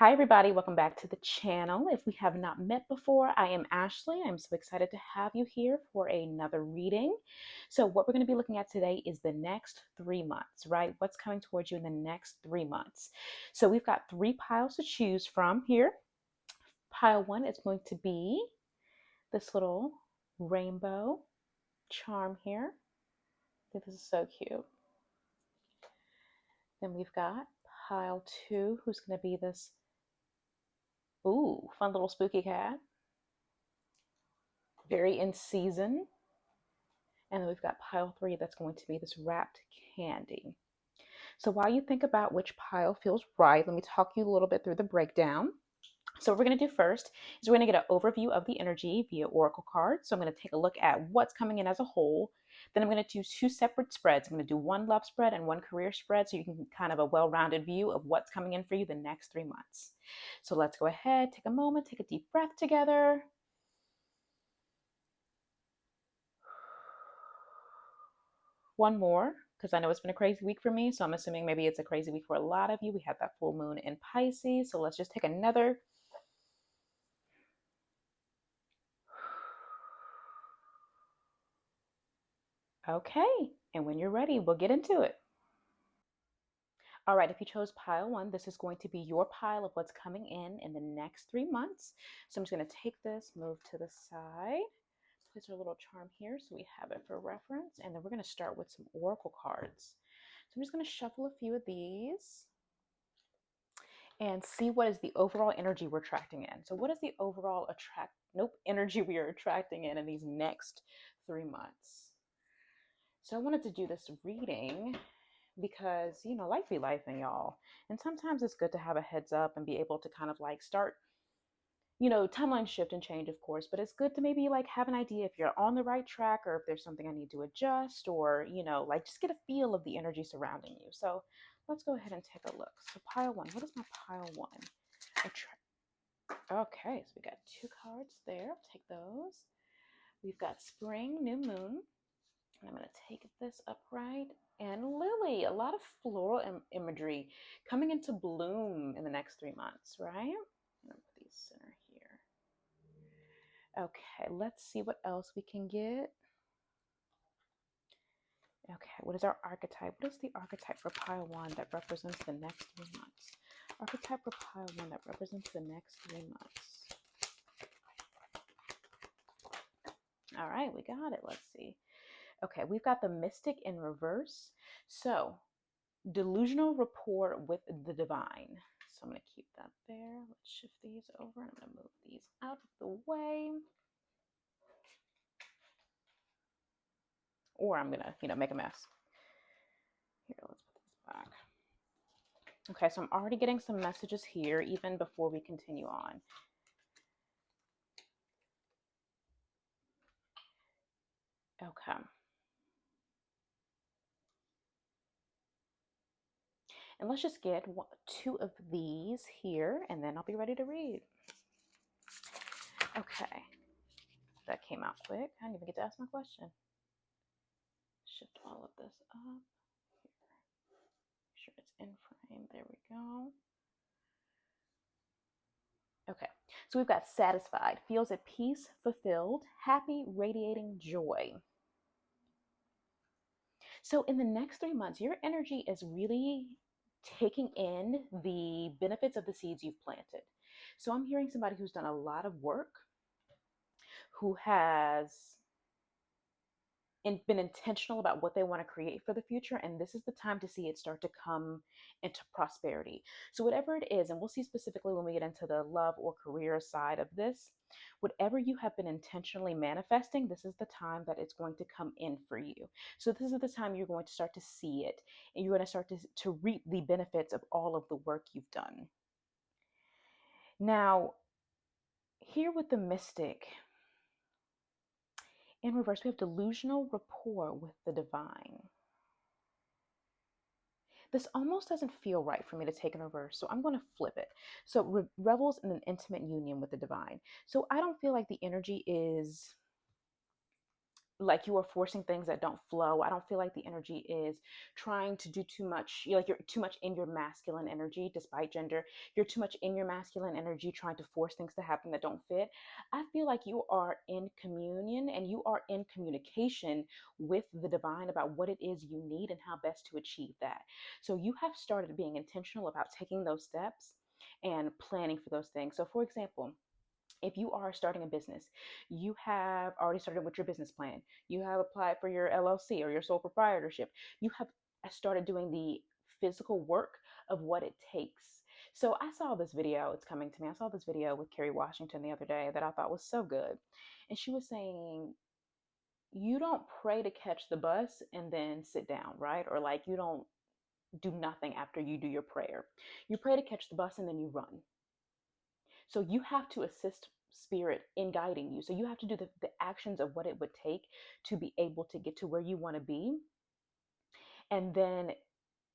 Hi, everybody. Welcome back to the channel. If we have not met before, I am Ashley. I'm so excited to have you here for another reading. So, what we're going to be looking at today is the next 3 months, right? What's coming towards you in the next 3 months. So, we've got three piles to choose from here. Pile one is going to be this little rainbow charm here. I think this is so cute. Then we've got pile two, who's going to be this, ooh, fun little spooky cat. Very in season. And then we've got pile three, that's going to be this wrapped candy. So while you think about which pile feels right, let me talk you a little bit through the breakdown. So what we're going to do first is we're going to get an overview of the energy via oracle cards. So I'm going to take a look at what's coming in as a whole. Then I'm going to do two separate spreads. I'm going to do one love spread and one career spread so you can kind of a well-rounded view of what's coming in for you the next 3 months. So let's go ahead, take a moment, take a deep breath together. One more, because I know it's been a crazy week for me, so I'm assuming maybe it's a crazy week for a lot of you. We had that full moon in Pisces, so let's just take another. Okay, and when you're ready, we'll get into it. All right, if you chose pile one, this is going to be your pile of what's coming in the next 3 months. So I'm just going to take this, move to the side, place our little charm here so we have it for reference, and then we're going to start with some oracle cards. So I'm just going to shuffle a few of these and see what is the overall energy we're attracting in. So what is the overall energy we are attracting in these next 3 months? So I wanted to do this reading because, life be life and y'all. And sometimes it's good to have a heads up and be able to kind of like start, timeline shift and change, of course, but it's good to maybe like have an idea if you're on the right track or if there's something I need to adjust or, like just get a feel of the energy surrounding you. So let's go ahead and take a look. So pile one, what is my pile one? Okay, so we got two cards there. I'll take those. We've got spring, new moon. And I'm going to take this upright. And lily, a lot of floral imagery coming into bloom in the next 3 months, right? I'm going to put these center here. Okay, let's see what else we can get. Okay, what is our archetype? What is the archetype for pile one that represents the next 3 months? Archetype for pile one that represents the next 3 months. All right, we got it. Let's see. Okay, we've got the mystic in reverse. So, delusional rapport with the divine. So I'm going to keep that there. Let's shift these over and I'm going to move these out of the way. Or I'm going to, make a mess. Here, let's put this back. Okay, so I'm already getting some messages here even before we continue on. Okay. And let's just get two of these here, and then I'll be ready to read. Okay. That came out quick. I didn't even get to ask my question. Shift all of this up. Make sure it's in frame. There we go. Okay, so we've got satisfied, feels at peace, fulfilled, happy, radiating joy. So in the next 3 months, your energy is really taking in the benefits of the seeds you've planted. So I'm hearing somebody who's done a lot of work, who has been intentional about what they want to create for the future, and this is the time to see it start to come into prosperity. So whatever it is, and we'll see specifically when we get into the love or career side of this, whatever you have been intentionally manifesting, this is the time that it's going to come in for you. So this is the time you're going to start to see it, and you're going to start to reap the benefits of all of the work you've done. Now, here with the mystic, in reverse, we have delusional rapport with the divine. This almost doesn't feel right for me to take in reverse, so I'm going to flip it. So revels in an intimate union with the divine. So I don't feel like the energy is like you are forcing things that don't flow. I don't feel like the energy is trying to do too much. Like you're too much in your masculine energy, despite gender. You're too much in your masculine energy trying to force things to happen that don't fit. I feel like you are in communion and you are in communication with the divine about what it is you need and how best to achieve that. So you have started being intentional about taking those steps and planning for those things. So, for example, if you are starting a business, you have already started with your business plan, you have applied for your LLC or your sole proprietorship, you have started doing the physical work of what it takes. So I saw this video, it's coming to me. I saw this video with Kerry Washington the other day that I thought was so good. And she was saying, you don't pray to catch the bus and then sit down, right? Or like you don't do nothing after you do your prayer. You pray to catch the bus and then you run. So you have to assist spirit in guiding you. So you have to do the actions of what it would take to be able to get to where you want to be. And then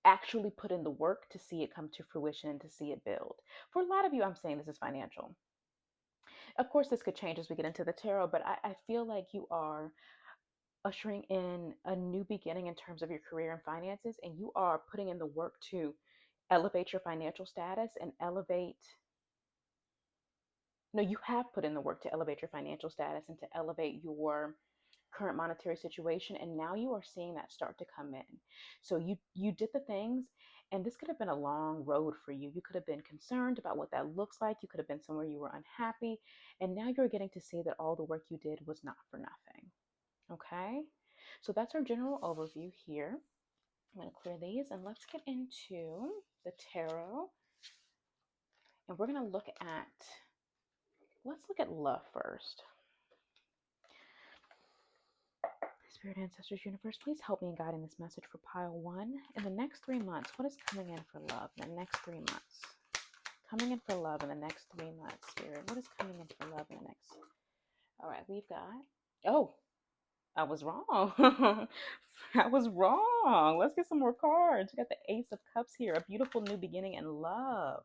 actually put in the work to see it come to fruition and to see it build. For a lot of you, I'm saying this is financial. Of course, this could change as we get into the tarot, but I feel like you are ushering in a new beginning in terms of your career and finances, and you are putting in the work to elevate your financial status and elevate. No, you have put in the work to elevate your financial status and to elevate your current monetary situation, and now you are seeing that start to come in. So you did the things, and this could have been a long road for you. You could have been concerned about what that looks like. You could have been somewhere you were unhappy, and now you're getting to see that all the work you did was not for nothing. Okay, so that's our general overview here. I'm going to clear these and let's get into the tarot, and we're going to let's look at love first. Spirit, ancestors, universe, please help me in guiding this message for pile 1. In the next 3 months, what is coming in for love in the next 3 months? Coming in for love in the next 3 months, Spirit. What is coming in for love in the next? All right, we've got. Oh, I was wrong. I was wrong. Let's get some more cards. We got the Ace of Cups here. A beautiful new beginning and love.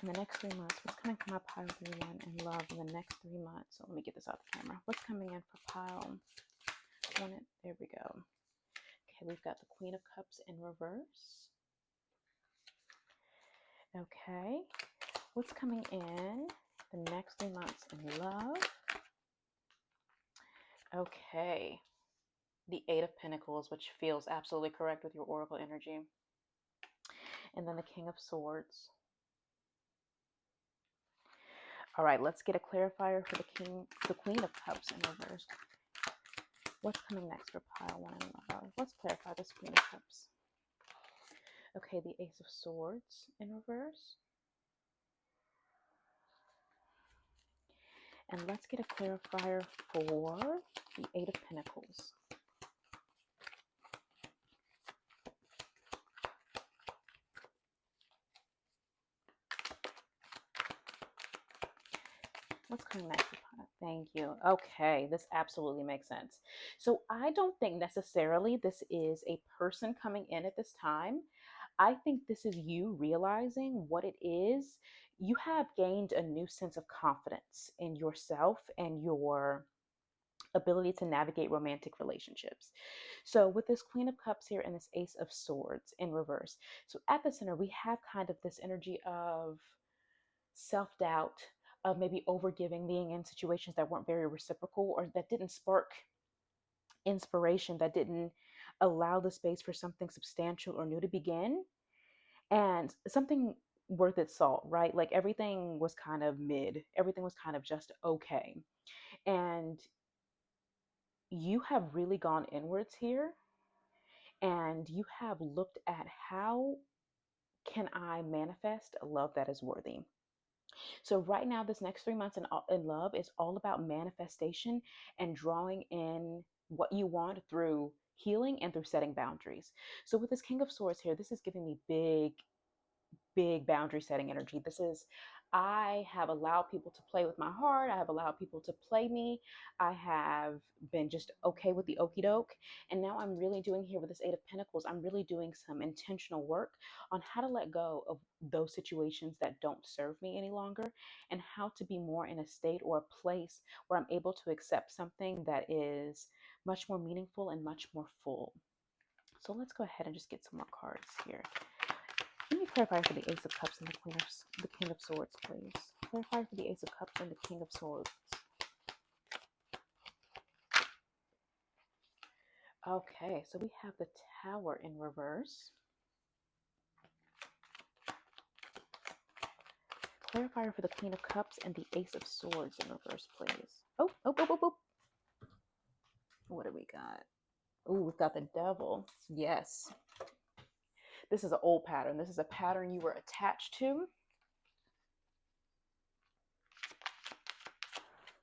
In the next 3 months, what's coming for my pile 3-1 and love in the next 3 months? So let me get this off the camera. What's coming in for pile 1? There we go. Okay, we've got the Queen of Cups in reverse. Okay, what's coming in the next 3 months in love? Okay, the Eight of Pentacles, which feels absolutely correct with your Oracle energy. And then the King of Swords. All right, let's get a clarifier for the Queen of Cups in reverse. What's coming next for pile 1 in love? Let's clarify this Queen of Cups. Okay, the Ace of Swords in reverse. And let's get a clarifier for the Eight of Pentacles. What's coming next? Thank you. Okay, this absolutely makes sense. So I don't think necessarily this is a person coming in at this time. I think this is you realizing what it is. You have gained a new sense of confidence in yourself and your ability to navigate romantic relationships. So with this Queen of Cups here and this Ace of Swords in reverse. So at the center, we have kind of this energy of self-doubt, of maybe overgiving, being in situations that weren't very reciprocal or that didn't spark inspiration, that didn't allow the space for something substantial or new to begin, and something worth its salt, right? Like everything was kind of mid, everything was kind of just okay. And you have really gone inwards here, and you have looked at how can I manifest a love that is worthy. So right now, this next 3 months in love is all about manifestation and drawing in what you want through healing and through setting boundaries. So with this King of Swords here, this is giving me big boundary setting energy. This is I have allowed people to play with my heart. I have allowed people to play me. I have been just okay with the okey doke. And now I'm really doing here with this Eight of Pentacles, I'm really doing some intentional work on how to let go of those situations that don't serve me any longer, and how to be more in a state or a place where I'm able to accept something that is much more meaningful and much more full. So let's go ahead and just get some more cards here. Let me clarify for the Ace of Cups and the King of Swords, please. Clarify for the Ace of Cups and the King of Swords. Okay, so we have the Tower in reverse. Clarifier for the Queen of Cups and the Ace of Swords in reverse, please. Oh. What do we got? Oh, we've got the Devil. Yes. This is an old pattern. This is a pattern you were attached to.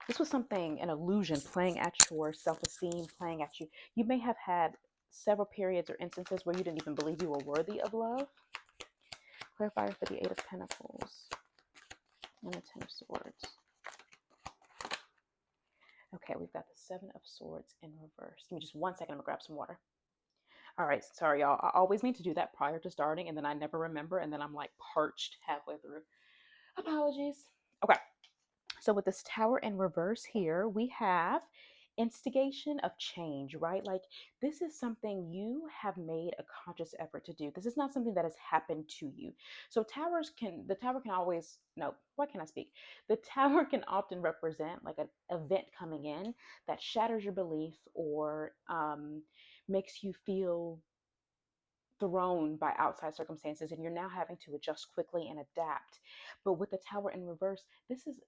This was something, an illusion playing at your self-esteem, playing at you. You may have had several periods or instances where you didn't even believe you were worthy of love. Clarifier for the Eight of Pentacles and the Ten of Swords. Okay, we've got the Seven of Swords in reverse. Give me just 1 second. I'm going to grab some water. All right, sorry, y'all. I always mean to do that prior to starting, and then I never remember, and then I'm like parched halfway through. Apologies. Okay, so with this Tower in reverse here, we have instigation of change, right? Like, this is something you have made a conscious effort to do. This is not something that has happened to you. So the tower can always, no, why can't I speak? The tower can often represent like an event coming in that shatters your belief, or makes you feel thrown by outside circumstances, and you're now having to adjust quickly and adapt. But with the Tower in reverse, this is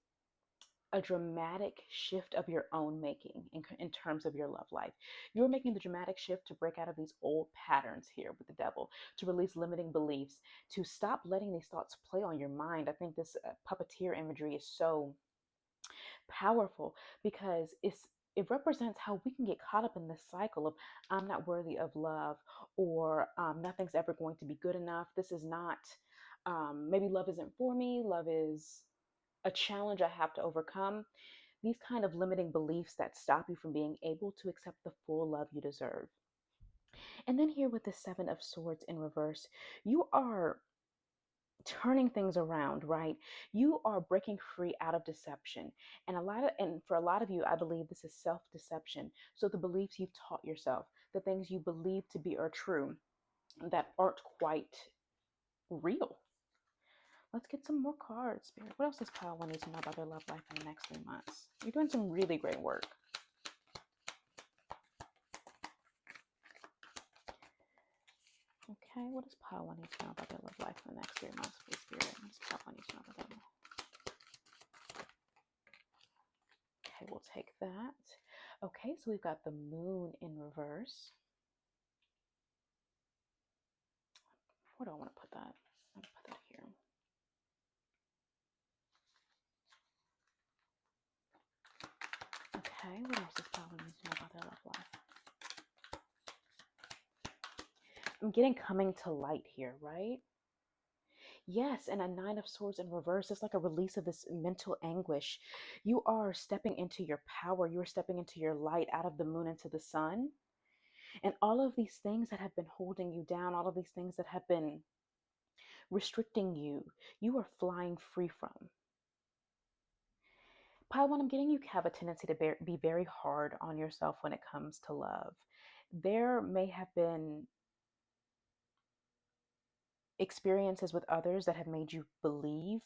a dramatic shift of your own making in terms of your love life. You're making the dramatic shift to break out of these old patterns here with the Devil, to release limiting beliefs, to stop letting these thoughts play on your mind. I think this puppeteer imagery is so powerful, because it represents how we can get caught up in this cycle of I'm not worthy of love, or nothing's ever going to be good enough. This is not, maybe love isn't for me. Love is a challenge I have to overcome. These kind of limiting beliefs that stop you from being able to accept the full love you deserve. And then here with the Seven of Swords in reverse, you are turning things around, right? You are breaking free out of deception. And for a lot of you, I believe this is self-deception. So the beliefs you've taught yourself, the things you believe to be are true, that aren't quite real. Let's get some more cards, Spirit. What else does Pile 1 need to know about their love life in the next 3 months? You're doing some really great work. Okay, what does Pile 1 need to know about their love life in the next 3 months, please, Spirit? What does Pile 1 need to know about their love? Okay, we'll take that. Okay, so we've got the Moon in reverse. Where do I want to put that? I'm going to put that here. Okay, what else does Pile 1 need to know about their love life? I'm getting coming to light here, right? Yes, and a Nine of Swords in reverse is like a release of this mental anguish. You are stepping into your power. You are stepping into your light, out of the moon into the sun. And all of these things that have been holding you down, all of these things that have been restricting you, you are flying free from. Pile 1, I'm getting you have a tendency to be very hard on yourself when it comes to love. There may have been experiences with others that have made you believe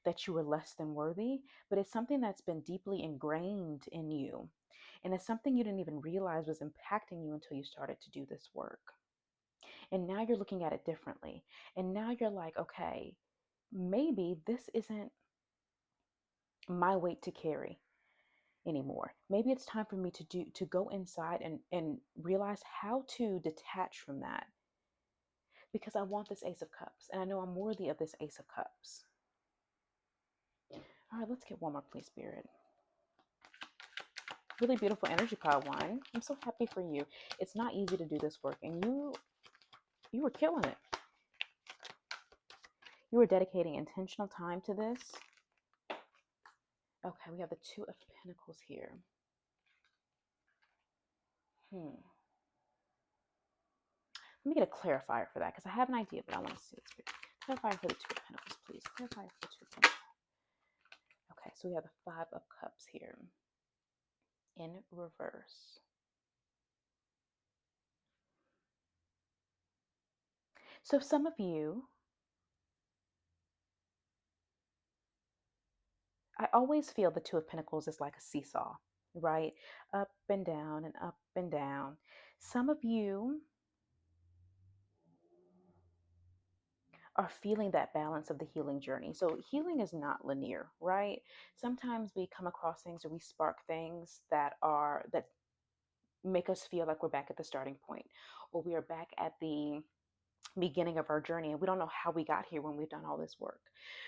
that you were less than worthy, but it's something that's been deeply ingrained in you. And it's something you didn't even realize was impacting you until you started to do this work. And now you're looking at it differently. And now you're like, okay, maybe this isn't my weight to carry anymore. Maybe it's time for me to go inside and realize how to detach from that, because I want this Ace of Cups, and I know I'm worthy of this Ace of Cups. All right, let's get one more, please, Spirit. Really beautiful energy, Pile 1. I'm so happy for you. It's not easy to do this work, and you were killing it. You were dedicating intentional time to this. Okay, we have the Two of Pentacles here. Hmm. Let me get a clarifier for that because I have an idea, but I want to see it. Clarifier for the Two of Pentacles, please. Clarifier for the Two of Pentacles. Okay, so we have the Five of Cups here in reverse. So some of you, I always feel the Two of Pentacles is like a seesaw, right? Up and down and up and down. Some of you are feeling that balance of the healing journey. So healing is not linear, right? Sometimes we come across things or we spark things that make us feel like we're back at the starting point, or we are back at the beginning of our journey and we don't know how we got here when we've done all this work.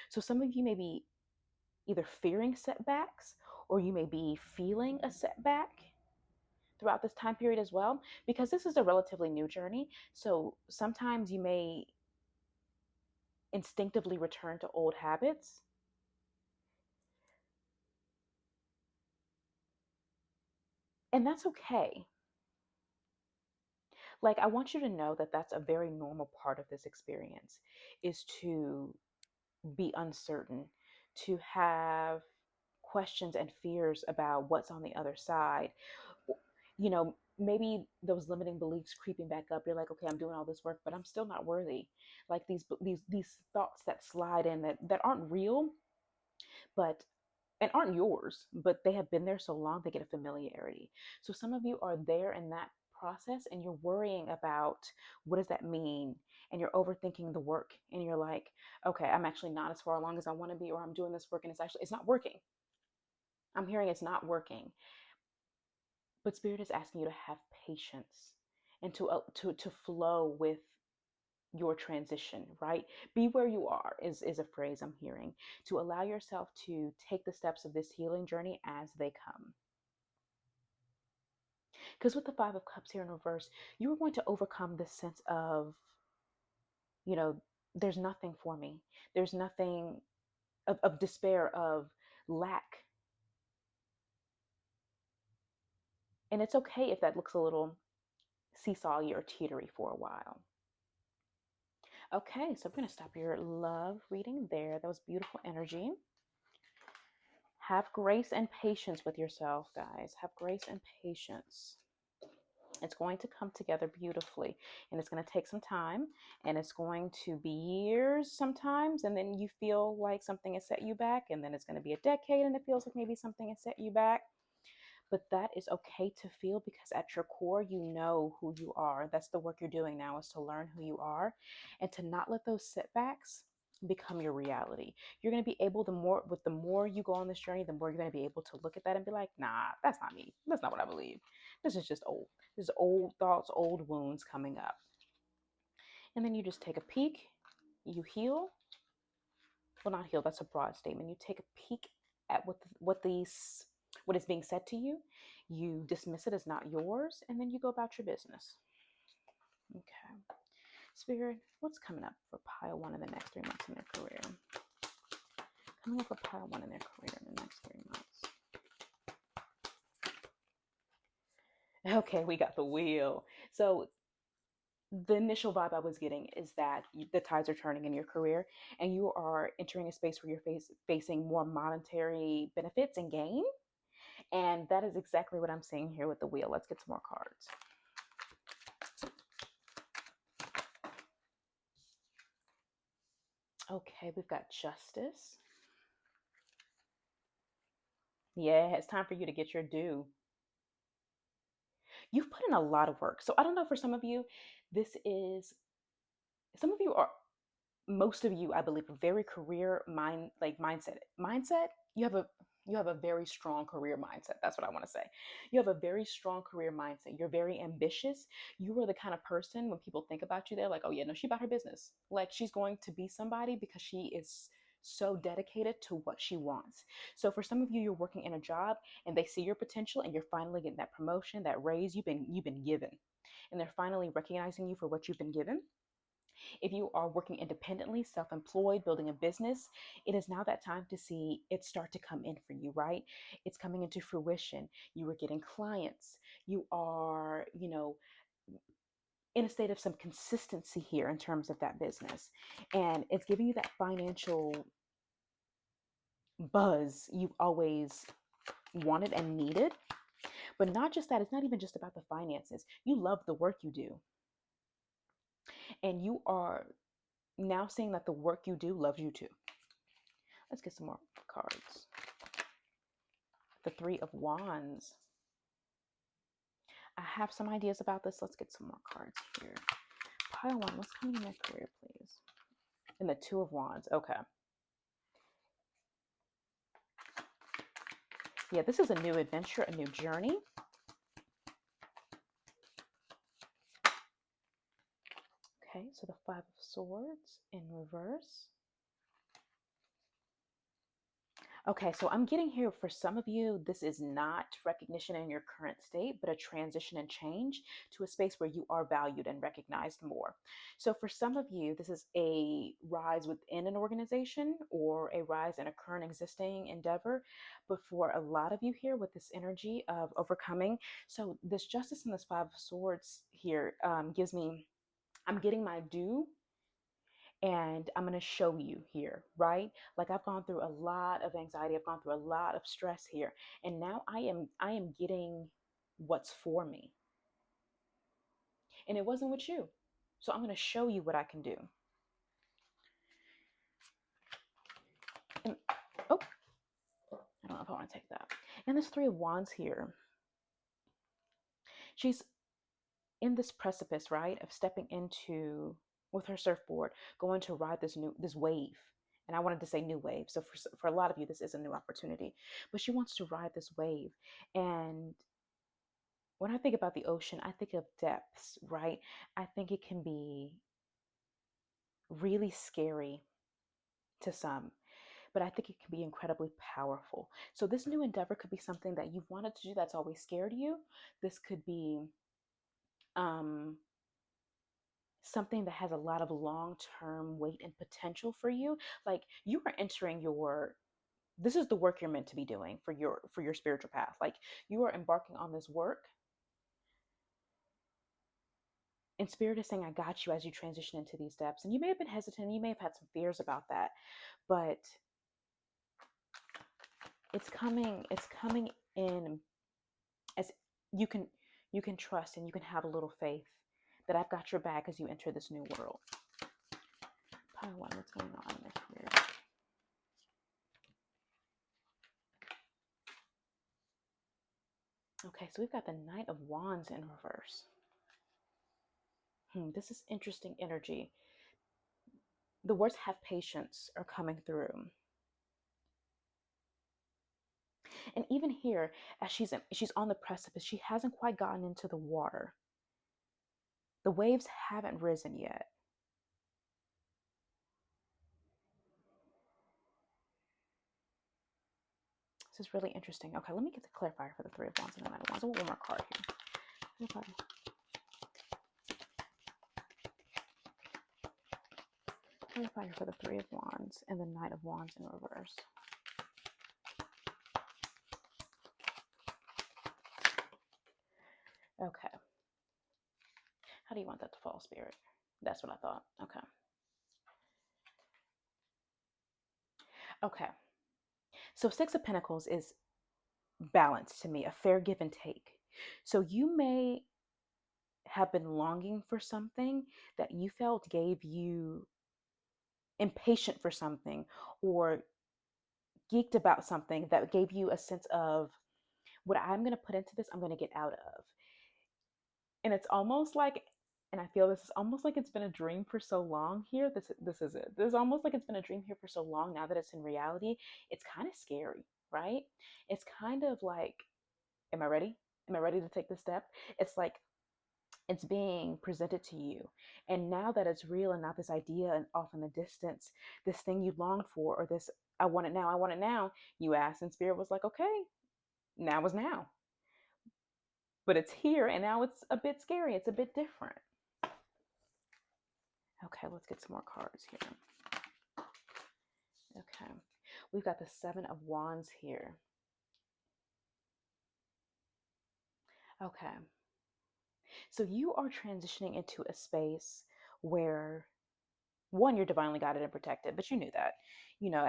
So some of you may be either fearing setbacks or you may be feeling a setback throughout this time period as well, because this is a relatively new journey. So sometimes you may instinctively return to old habits. And that's okay. Like, I want you to know that that's a very normal part of this experience, is to be uncertain, to have questions and fears about what's on the other side. You know, maybe those limiting beliefs creeping back up. You're like, okay, I'm doing all this work, but I'm still not worthy. Like these thoughts that slide in that aren't real, but and aren't yours, but they have been there so long they get a familiarity. So some of you are there in that process and you're worrying about what does that mean? And you're overthinking the work and you're like, okay, I'm actually not as far along as I want to be, or I'm doing this work and it's not working. I'm hearing it's not working. But Spirit is asking you to have patience and to flow with your transition, right? Be where you are is a phrase I'm hearing. To allow yourself to take the steps of this healing journey as they come. Because with the Five of Cups here in reverse, you are going to overcome this sense of, you know, there's nothing for me. There's nothing of despair, of lack. And it's okay if that looks a little seesawy or teetery for a while. Okay, so I'm going to stop your love reading there. That was beautiful energy. Have grace and patience with yourself, guys. Have grace and patience. It's going to come together beautifully, and it's going to take some time, and it's going to be years sometimes, and then you feel like something has set you back, and then it's going to be a decade and it feels like maybe something has set you back. But that is okay to feel, because at your core you know who you are. That's the work you're doing now, is to learn who you are and to not let those setbacks become your reality. You're going to be able, the more you go on this journey, the more you're going to be able to look at that and be like, nah, that's not me. That's not what I believe. This is just old. This is old thoughts, old wounds coming up. And then you just take a peek, you heal. Well, not heal, that's a broad statement. You take a peek at what is being said to you. You dismiss it as not yours, and then you go about your business. Okay. Spirit, what's coming up for pile one in the next 3 months in their career? Coming up for pile one in their career in the next 3 months. Okay, we got the wheel. So the initial vibe I was getting is that the tides are turning in your career and you are entering a space where you're facing more monetary benefits and gain. And that is exactly what I'm seeing here with the wheel. Let's get some more cards. Okay, we've got justice. Yeah, it's time for you to get your due. You've put in a lot of work. So I don't know, for some of you, some of you are, most of you, I believe, a very career mindset. You have a very strong career mindset. That's what I want to say. You have a very strong career mindset. You're very ambitious. You are the kind of person, when people think about you, they're like, oh yeah, no, she about her business. Like, she's going to be somebody because she is so dedicated to what she wants. So for some of you, you're working in a job and they see your potential and you're finally getting that promotion, that raise you've been given. And they're finally recognizing you for what you've been given. If you are working independently, self-employed, building a business, it is now that time to see it start to come in for you, right? It's coming into fruition. You are getting clients. You are, in a state of some consistency here in terms of that business. And it's giving you that financial buzz you've always wanted and needed. But not just that, it's not even just about the finances. You love the work you do. And you are now seeing that the work you do loves you too. Let's get some more cards. The Three of Wands. I have some ideas about this. Let's get some more cards here. Pile one. What's coming in their career, please? And the Two of Wands. Okay. Yeah, this is a new adventure, a new journey. Okay, so the Five of Swords in reverse. Okay, so I'm getting here for some of you, this is not recognition in your current state, but a transition and change to a space where you are valued and recognized more. So for some of you, this is a rise within an organization or a rise in a current existing endeavor. But for a lot of you here with this energy of overcoming, so this Justice and this Five of Swords here gives me, I'm getting my due and I'm going to show you here, right? Like I've gone through a lot of anxiety, I've gone through a lot of stress here, and now I am getting what's for me. And it wasn't with you. So I'm going to show you what I can do. And oh, I don't know if I want to take that. And this Three of Wands here. She's in this precipice, right, of stepping into with her surfboard, going to ride this wave. And I wanted to say new wave. So for a lot of you, this is a new opportunity. But she wants to ride this wave. And when I think about the ocean, I think of depths, right? I think it can be really scary to some, but I think it can be incredibly powerful. So this new endeavor could be something that you've wanted to do that's always scared you. This could be um, something that has a lot of long-term weight and potential for you. Like you are entering this is the work you're meant to be doing for your spiritual path. Like you are embarking on this work, and spirit is saying, I got you as you transition into these depths. And you may have been hesitant, you may have had some fears about that, but it's coming in as you can trust and you can have a little faith that I've got your back as you enter this new world. Pile one, what's going on here? Okay, so we've got the Knight of Wands in reverse. This is interesting energy. The words have patience are coming through. And even here, as she's on the precipice, she hasn't quite gotten into the water. The waves haven't risen yet. This is really interesting. Okay, let me get the clarifier for the Three of Wands and the Knight of Wands. I want one more card here. Okay. Clarifier for the Three of Wands and the Knight of Wands in reverse. Okay. How do you want that to fall, Spirit? That's what I thought. Okay. Okay. So Six of Pentacles is balance to me, a fair give and take. So you may have been longing for something that you felt gave you impatient for something, or geeked about something that gave you a sense of what I'm going to put into this, I'm going to get out of. And it's almost like, and I feel this is almost like it's been a dream for so long here. This is it. This is almost like it's been a dream here for so long. Now that it's in reality, it's kind of scary, right? It's kind of like, am I ready? Am I ready to take this step? It's like it's being presented to you. And now that it's real and not this idea and off in the distance, this thing you longed for, or this, I want it now, I want it now, you asked, and Spirit was like, okay, now is now. But it's here, and now it's a bit scary. It's a bit different. Okay, let's get some more cards here. Okay, we've got the Seven of Wands here. Okay, so you are transitioning into a space where, one, you're divinely guided and protected, but you knew that. You know,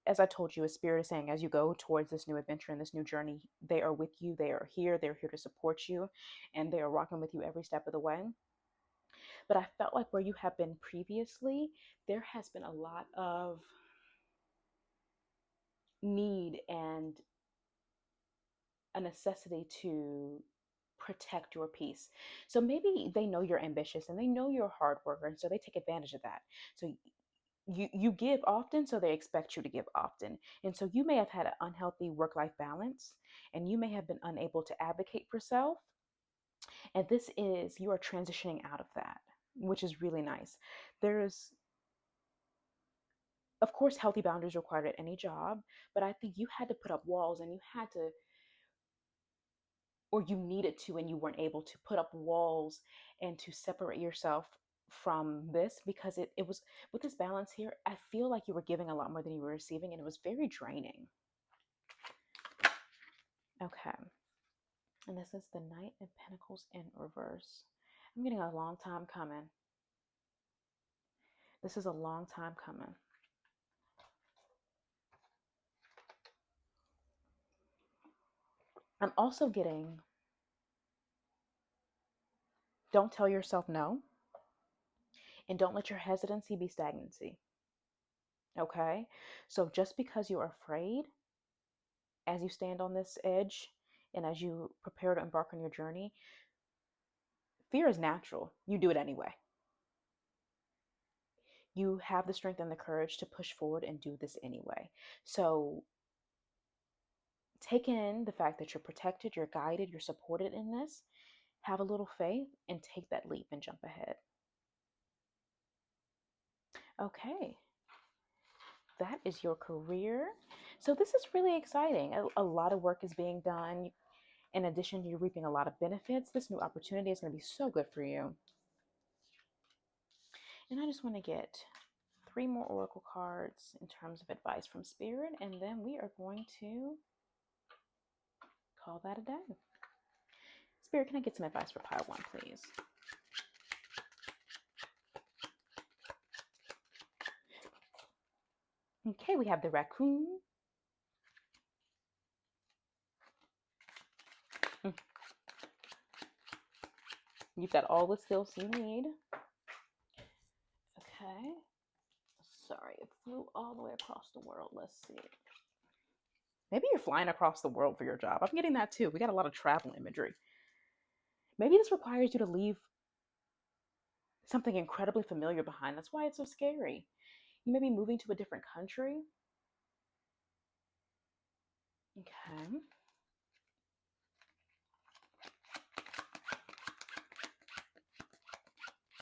as I told you, a spirit is saying, as you go towards this new adventure and this new journey, they are with you. They are here. They're here to support you, and they are rocking with you every step of the way. But I felt like where you have been previously, there has been a lot of need and a necessity to protect your peace. So maybe they know you're ambitious and they know you're a hard worker, and so they take advantage of that. So you give often, so they expect you to give often. And so you may have had an unhealthy work-life balance, and you may have been unable to advocate for self. And this is, you are transitioning out of that, which is really nice. There's, of course, healthy boundaries required at any job, but I think you had to put up walls, and you had to, or you needed to, and you weren't able to put up walls and to separate yourself from this, because it was, with this balance here, I feel like you were giving a lot more than you were receiving, and it was very draining. Okay, and this is the Knight of Pentacles in reverse. I'm getting a long time coming. This is a long time coming. I'm also getting, don't tell yourself no, and don't let your hesitancy be stagnancy. Okay, so just because you're afraid, as you stand on this edge and as you prepare to embark on your journey, fear is natural. You do it anyway. You have the strength and the courage to push forward and do this anyway. So take in the fact that you're protected, you're guided, you're supported in this. Have a little faith and take that leap and jump ahead. Okay, that is your career. So this is really exciting. A lot of work is being done. In addition, you're reaping a lot of benefits. This new opportunity is going to be so good for you. And I just want to get 3 more oracle cards in terms of advice from Spirit, and then we are going to call that a day. Spirit, can I get some advice for pile 1, please? Okay, we have the raccoon. You've got all the skills you need. Okay. Sorry, it flew all the way across the world. Let's see. Maybe you're flying across the world for your job. I'm getting that too. We got a lot of travel imagery. Maybe this requires you to leave something incredibly familiar behind. That's why it's so scary. You may be moving to a different country. Okay.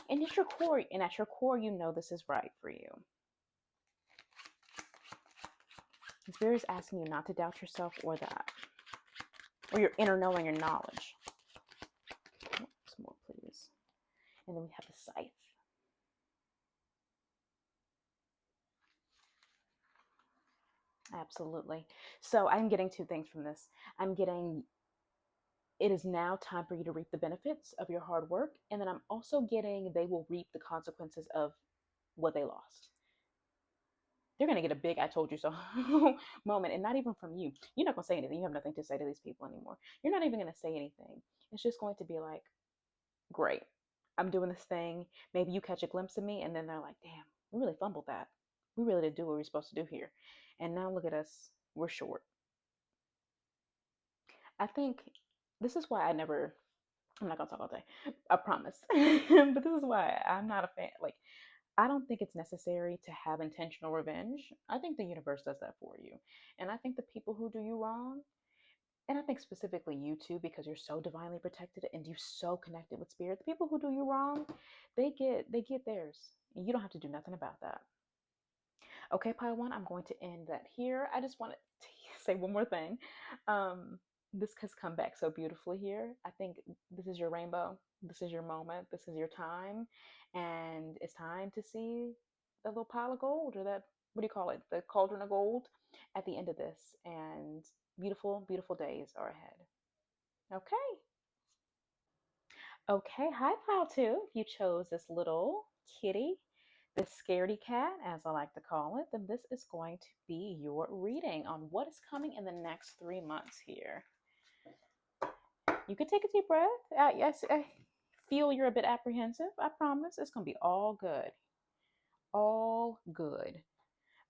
And at your core, you know this is right for you. The Spirit is asking you not to doubt yourself or that, or your inner knowing, your knowledge. Some more, please. And then we have the Scythe. Absolutely. So I'm getting 2 things from this. I'm getting, it is now time for you to reap the benefits of your hard work. And then I'm also getting, they will reap the consequences of what they lost. They're going to get a big I told you so moment, and not even from you. You're not going to say anything. You have nothing to say to these people anymore. You're not even going to say anything. It's just going to be like, great, I'm doing this thing. Maybe you catch a glimpse of me, and then they're like, damn, we really fumbled that. We really did do what we were supposed to do here. And now look at us. We're short. I think this is why I'm not going to talk all day. I promise. But this is why I'm not a fan. Like, I don't think it's necessary to have intentional revenge. I think the universe does that for you. And I think the people who do you wrong, and I think specifically you too, because you're so divinely protected and you're so connected with Spirit, the people who do you wrong, they get theirs. And you don't have to do nothing about that. Okay, pile 1, I'm going to end that here. I just want to say one more thing. this has come back so beautifully here. I think this is your rainbow. This is your moment. This is your time. And it's time to see the little pile of gold, or that, what do you call it? The cauldron of gold at the end of this. And beautiful, beautiful days are ahead. Okay. Okay. Hi, pile two. If you chose this little kitty, this scaredy cat, as I like to call it, then this is going to be your reading on what is coming in the next 3 months here. You can take a deep breath. Yes, I feel you're a bit apprehensive. I promise it's going to be all good. All good.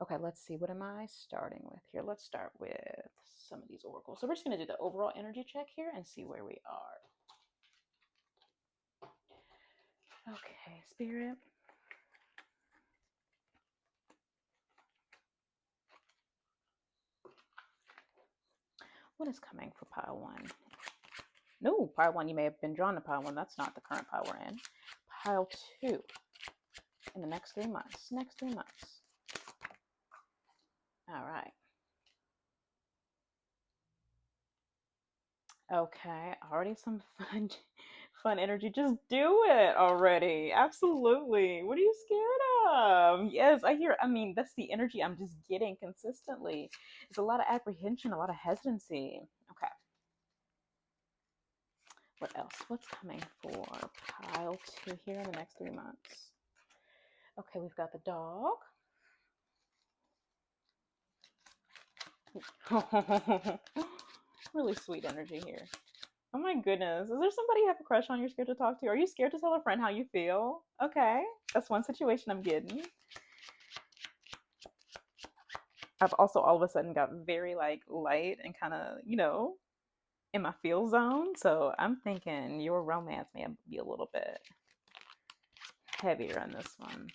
Okay, let's see. What am I starting with here? Let's start with some of these oracles. So we're just going to do the overall energy check here and see where we are. Okay, Spirit. What is coming for pile one? No, pile one, you may have been drawn to pile one. That's not the current pile we're in. Pile two in the next 3 months. Next 3 months. All right. Okay, already some fun energy. Just do it already. Absolutely. What are you scared of? Yes, I hear. I mean, that's the energy I'm just getting consistently. It's a lot of apprehension, a lot of hesitancy. Okay. What else? What's coming for pile two here in the next 3 months? Okay, we've got the dog. Really sweet energy here. Oh my goodness. Is there somebody you have a crush on you're scared to talk to? Are you scared to tell a friend how you feel? Okay. That's one situation I'm getting. I've also all of a sudden got very like light and kind of, in my feel zone. So I'm thinking your romance may be a little bit heavier on this one.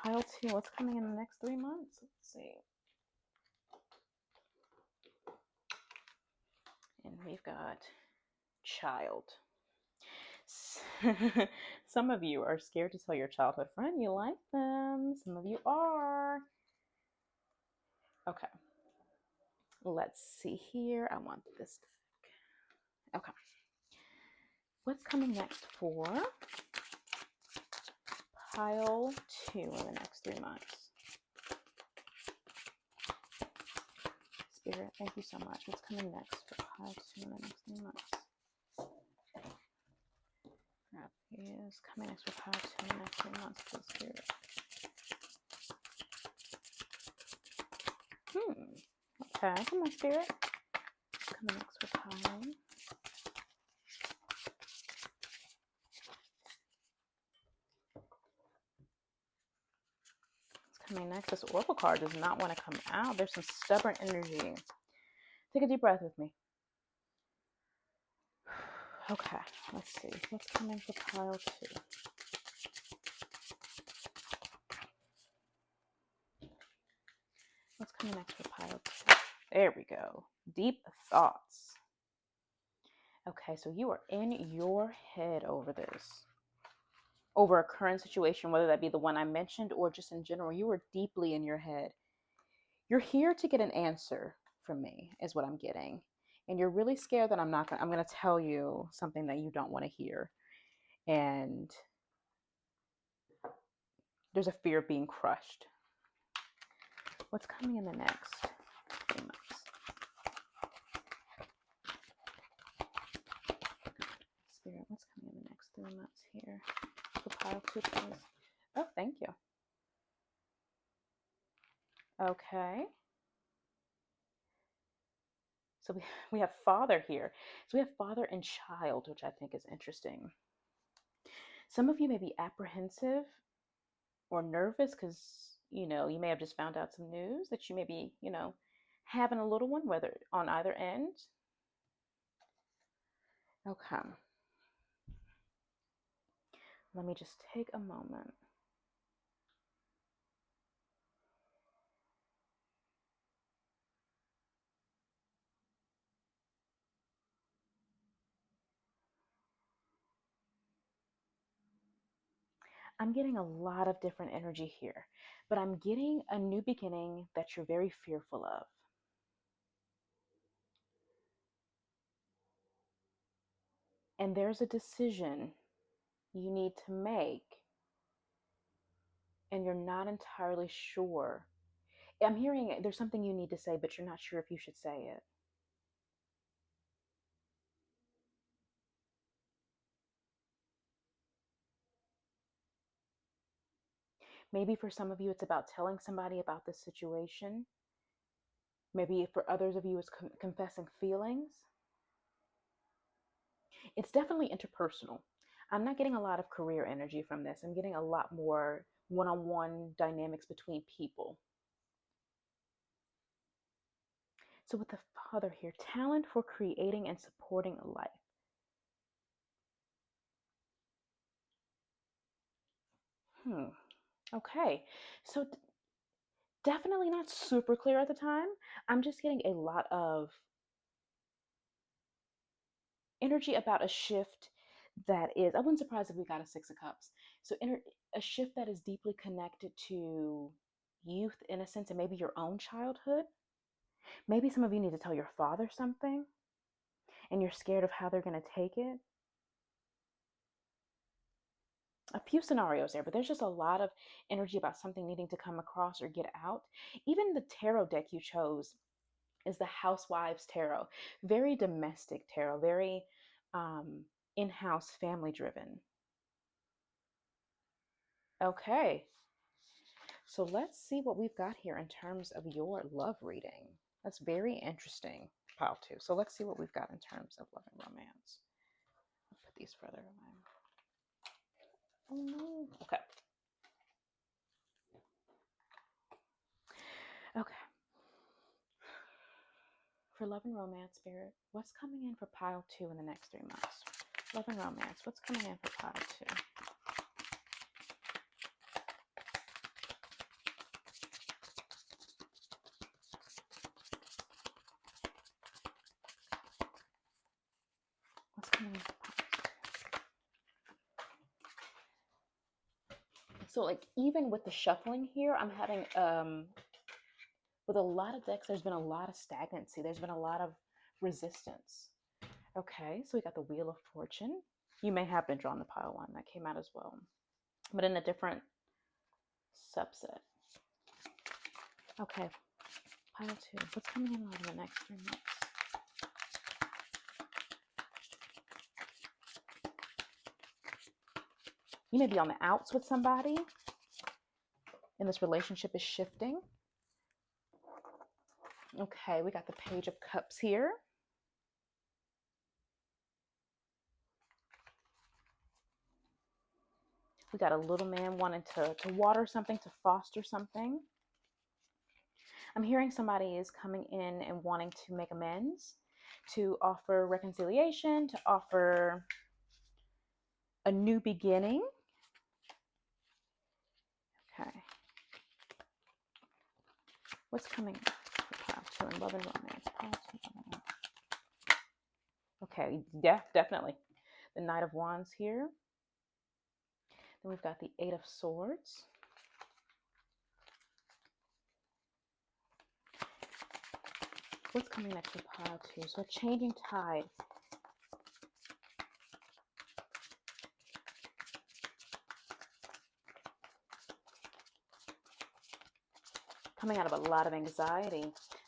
Pile two, what's coming in the next 3 months? Let's see. And we've got child. Some of you are scared to tell your childhood friend you like them. Some of you are. Okay. Let's see here. I want this deck. Okay. What's coming next for pile two in the next 3 months? Spirit, thank you so much. What's coming next for pile two in the next 3 months? That is coming next for pile two in the next 3 months, please, Spirit. Okay, come on, Spirit. What's coming next for pile? Coming next, this oracle card does not want to come out. There's some stubborn energy. Take a deep breath with me. Okay, let's see. What's coming for pile two? What's coming next for pile two? There we go. Deep thoughts. Okay, so you are in your head over this. Over a current situation, whether that be the one I mentioned or just in general. You are deeply in your head. You're here to get an answer from me, is what I'm getting. And you're really scared that I'm going to tell you something that you don't want to hear. And there's a fear of being crushed. What's coming in the next 3 months? Spirit, what's coming in the next 3 months here? For pile two, please. Oh, thank you. Okay. So we have father here. So we have father and child, which I think is interesting. Some of you may be apprehensive or nervous because, you may have just found out some news that you may be, having a little one, whether on either end. Okay. Let me just take a moment. I'm getting a lot of different energy here, but I'm getting a new beginning that you're very fearful of. and there's a decision you need to make, and you're not entirely sure. I'm hearing there's something you need to say, but you're not sure if you should say it. Maybe for some of you, it's about telling somebody about this situation. Maybe for others of you, it's confessing feelings. It's definitely interpersonal. I'm not getting a lot of career energy from this. I'm getting a lot more one on one dynamics between people. So, with the Father here, talent for creating and supporting a life. Hmm. Okay. So, definitely not super clear at the time. I'm just getting a lot of energy about a shift that is, I wouldn't surprise if we got a Six of Cups. So, a shift that is deeply connected to youth, innocence, and maybe your own childhood. Maybe some of you need to tell your father something and you're scared of how they're going to take it. A few scenarios there, but there's just a lot of energy about something needing to come across or get out. Even the tarot deck you chose is the Housewives Tarot. Very domestic tarot, very in-house family driven. Okay, so let's see what we've got here in terms of your love reading. That's very interesting, pile two. So let's see what we've got in terms of love and romance. I'll put these further away. Oh no. Okay. Okay. For love and romance, Spirit, what's coming in for pile two in the next 3 months? Love and romance, what's coming in for pile two? What's coming in for pile two? So, like, even with the shuffling here, I'm having, with a lot of decks, there's been a lot of stagnancy. There's been a lot of resistance. Okay, so we got the Wheel of Fortune. You may have been drawn to pile one. That came out as well, but in a different subset. Okay, pile two. What's coming in over the next 3 months? You may be on the outs with somebody, and this relationship is shifting. Okay, we got the Page of Cups here. We got a little man wanting to water something, to foster something. I'm hearing somebody is coming in and wanting to make amends, to offer reconciliation, to offer a new beginning. Okay. What's coming for pile two in love and romance? Okay, yeah, definitely. The Knight of Wands here. Then we've got the Eight of Swords. What's coming next for pile two? So a changing tide. Coming out of a lot of anxiety.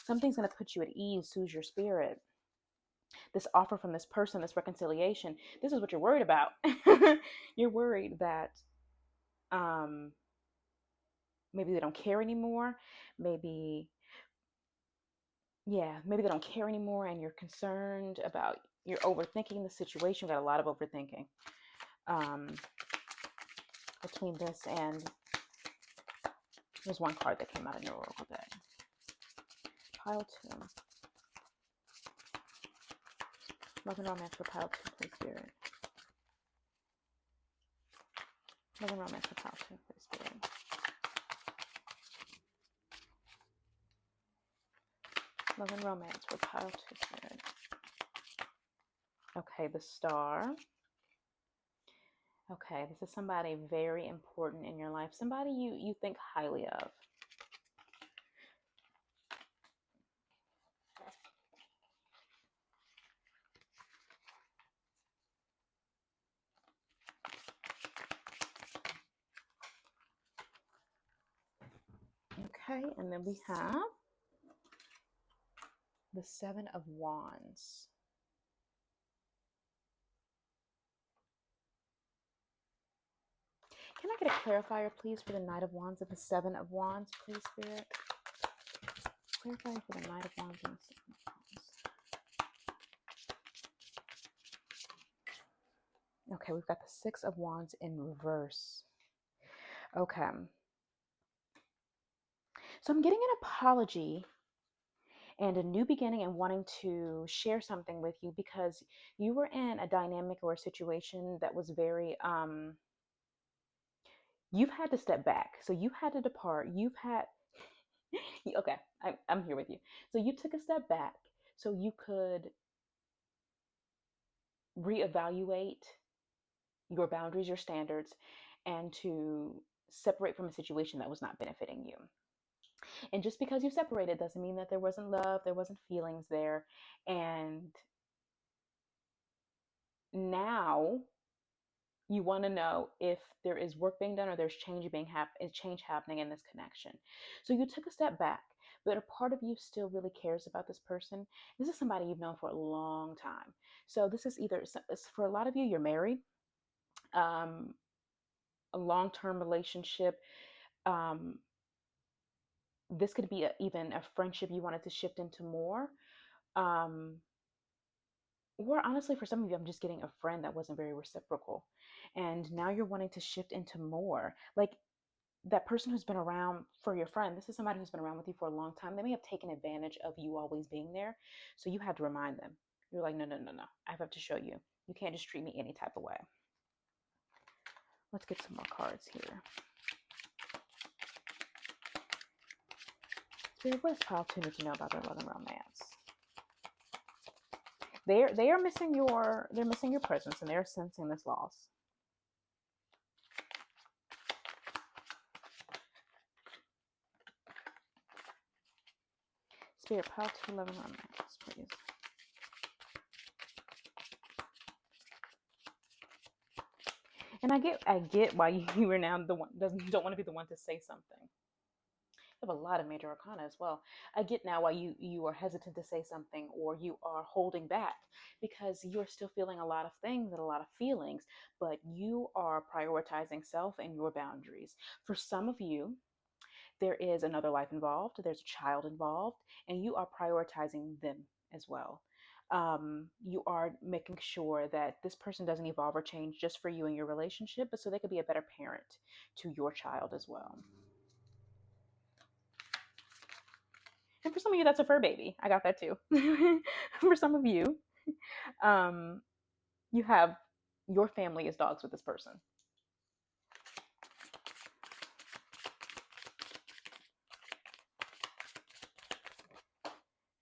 Something's going to put you at ease, soothe your spirit. This offer from this person, this reconciliation, this is what you're worried about. You're worried that maybe they don't care anymore. Maybe they don't care anymore, and you're concerned about, you're overthinking the situation. Got a lot of overthinking between this and, there's one card that came out in your oracle deck. Pile two. Love and romance for pile two, please, Spirit. Love and romance for pile two, please, Spirit. Love and romance for pile two, Spirit. Okay, the Star. Okay, this is somebody very important in your life. Somebody you think highly of. Okay, and then we have the Seven of Wands. Can I get a clarifier, please, for the Knight of Wands and the Seven of Wands, please, Spirit? Clarifier for the Knight of Wands and the Seven of Wands. Okay, we've got the Six of Wands in reverse. Okay. So I'm getting an apology and a new beginning and wanting to share something with you because you were in a dynamic or a situation that was very, you've had to step back. So you had to depart. You've had, okay, I'm here with you. So you took a step back so you could reevaluate your boundaries, your standards, and to separate from a situation that was not benefiting you. And just because you separated doesn't mean that there wasn't love, there wasn't feelings there. And now you want to know if there is work being done or there's change happening in this connection. So you took a step back, but a part of you still really cares about this person. This is somebody you've known for a long time. So this is either, for a lot of you, you're married, a long-term relationship. Um, this could be even a friendship you wanted to shift into more. Um, or honestly, for some of you, I'm just getting a friend that wasn't very reciprocal. And now you're wanting to shift into more. Like that person who's been around for your friend, this is somebody who's been around with you for a long time. They may have taken advantage of you always being there. So you had to remind them. You're like, no, no, no, no. I have to show you. You can't just treat me any type of way. Let's get some more cards here. Spirit, what does pile 2 need to know about their love and romance? They are missing your presence and they're sensing this loss. Spirit, pile 2, love and romance, please. And I get why you are now the one don't want to be the one to say something. You have a lot of major arcana as well. I get now why you are hesitant to say something or you are holding back because you're still feeling a lot of things and a lot of feelings, but you are prioritizing self and your boundaries. For some of you, there is another life involved, there's a child involved, and you are prioritizing them as well. You are making sure that this person doesn't evolve or change just for you and your relationship, but so they could be a better parent to your child as well. And for some of you, that's a fur baby. I got that too. For some of you, um, you have your family is dogs with this person.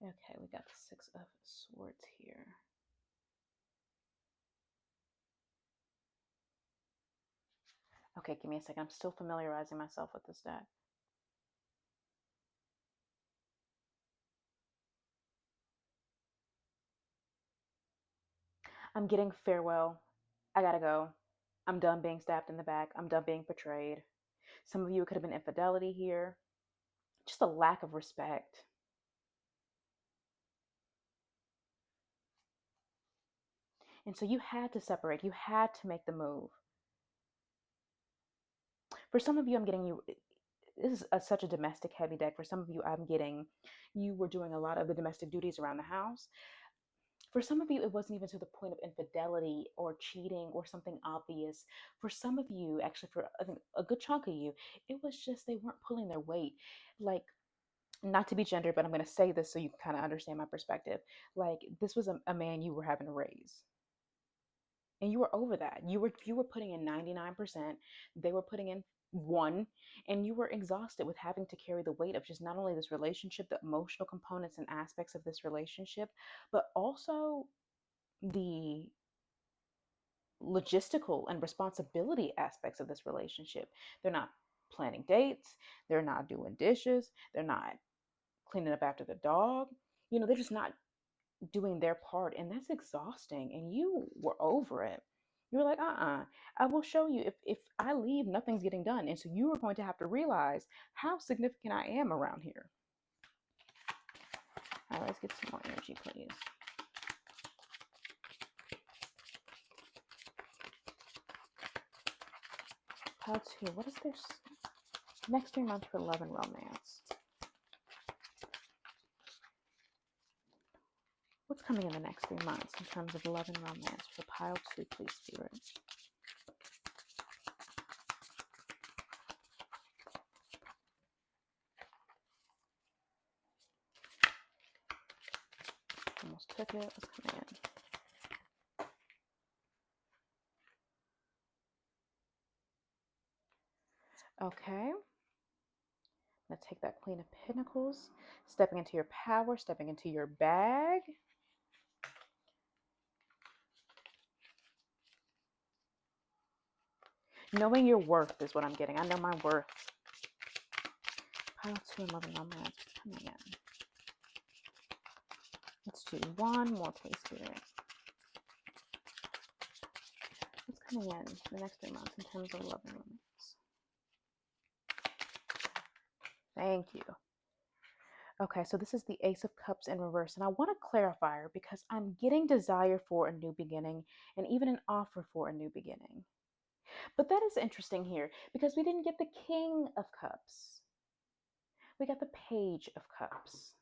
Okay, we got the Six of Swords here. Okay, give me a second. I'm still familiarizing myself with this deck. I'm getting farewell. I gotta go. I'm done being stabbed in the back. I'm done being betrayed. Some of you, it could have been infidelity here. Just a lack of respect. And so you had to separate. You had to make the move. For some of you, I'm getting you. This is such a domestic heavy deck. For some of you, I'm getting you were doing a lot of the domestic duties around the house. For some of you, it wasn't even to the point of infidelity or cheating or something obvious. For some of you, actually, for I think a good chunk of you, it was just they weren't pulling their weight. Like, not to be gendered, but I'm going to say this so you can kind of understand my perspective. Like, this was a man you were having to raise. And you were over that. You were putting in 99%. They were putting in 1, and you were exhausted with having to carry the weight of just not only this relationship, the emotional components and aspects of this relationship, but also the logistical and responsibility aspects of this relationship. They're not planning dates, they're not doing dishes, they're not cleaning up after the dog. They're just not doing their part, and that's exhausting, and you were over it. You're like, I will show you. If I leave, nothing's getting done. And so you are going to have to realize how significant I am around here. All right, let's get some more energy, please. Pile 2, what is this next 3 months for love and romance? What's coming in the next 3 months in terms of love and romance for pile 2, please, Spirit? Almost took it. What's coming in? Okay. Let's take that Queen of Pentacles. Stepping into your power, stepping into your bag. Knowing your worth is what I'm getting. I know my worth. Pile 2 and love and romance. What's coming in? Let's do one more, please, Spirit. What's coming in the next 3 months in terms of love and romance? Thank you. Okay, so this is the Ace of Cups in reverse, and I want to clarify because I'm getting desire for a new beginning and even an offer for a new beginning. But that is interesting here because we didn't get the King of Cups. We got the Page of Cups.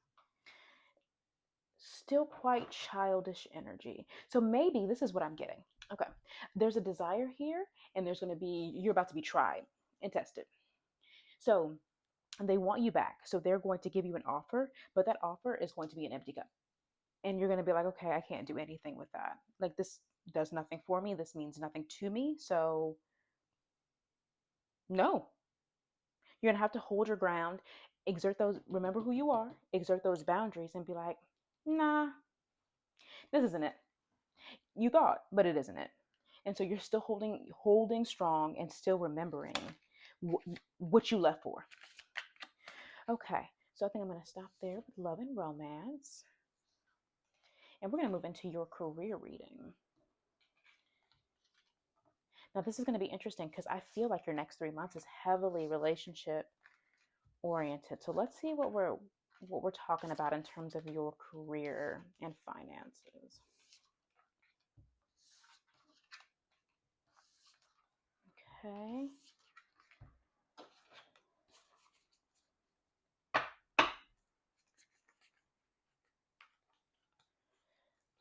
Still quite childish energy. So maybe this is what I'm getting. Okay, there's a desire here, and there's going to be, you're about to be tried and tested. So they want you back. So they're going to give you an offer, but that offer is going to be an empty cup. And you're going to be like, okay, I can't do anything with that. Like, this does nothing for me. This means nothing to me. So, no. You're going to have to hold your ground, exert those, remember who you are, exert those boundaries, and be like, nah, this isn't it. You thought, but it isn't it. And so you're still holding strong and still remembering what you left for. Okay, so I think I'm going to stop there with love and romance. And we're going to move into your career reading. Now, this is going to be interesting because I feel like your next 3 months is heavily relationship oriented. So let's see what we're talking about in terms of your career and finances. Okay.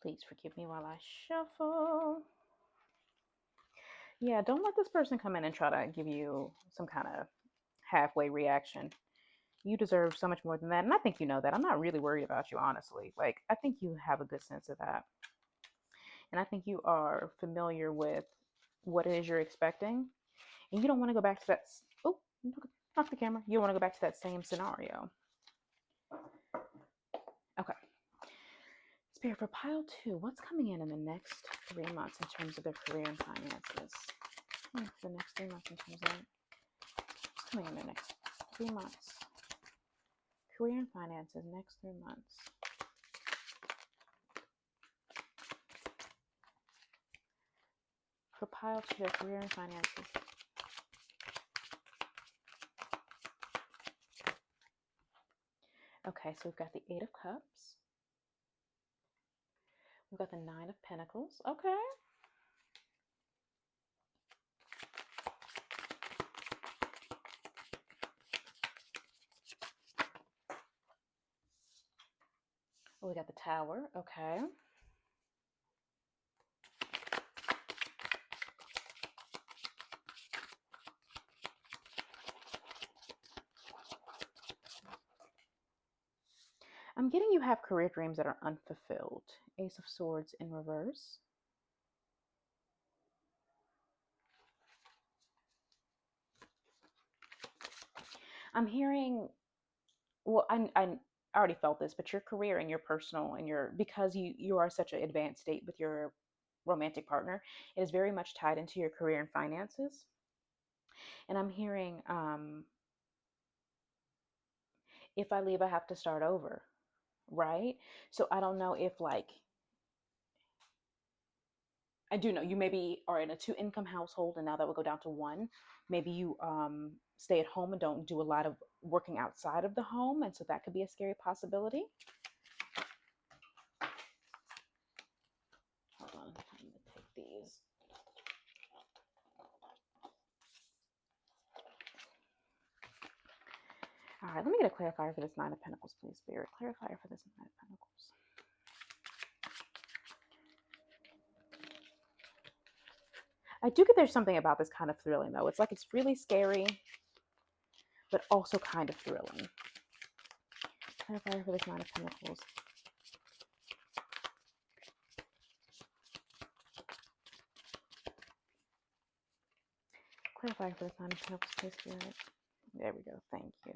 Please forgive me while I shuffle. Yeah, don't let this person come in and try to give you some kind of halfway reaction. You deserve so much more than that. And I think you know that. I'm not really worried about you, honestly. Like, I think you have a good sense of that. And I think you are familiar with what it is you're expecting. And you don't want to go back to that. Oh, off the camera. You don't want to go back to that same scenario. Okay. Spirit, for pile 2, what's coming in the next 3 months in terms of their career and finances? The next 3 months in terms of what's coming in the next 3 months? Career and finances, next 3 months. For pile 2, their career and finances. Okay, so we've got the 8 of Cups. We've got the 9 of Pentacles. Okay. Oh, we got the Tower. Okay. I'm getting you have career dreams that are unfulfilled. Ace of Swords in reverse. I'm hearing, well, I already felt this, but your career and your personal and because you are such an advanced state with your romantic partner, it is very much tied into your career and finances. And I'm hearing, if I leave, I have to start over, right? So I don't know if, like, I do know you maybe are in a two income household, and now that will go down to one. Maybe you stay at home and don't do a lot of working outside of the home, and so that could be a scary possibility. Hold on, I'm going to take these. All right, let me get a clarifier for this Nine of Pentacles, please, Spirit. Clarifier for this Nine of Pentacles. I do get there's something about this kind of thrilling, though. It's like it's really scary, but also kind of thrilling. Clarifier for this Nine of Pentacles. Clarifier for this Nine of Pentacles, please, Spirit. There we go. Thank you.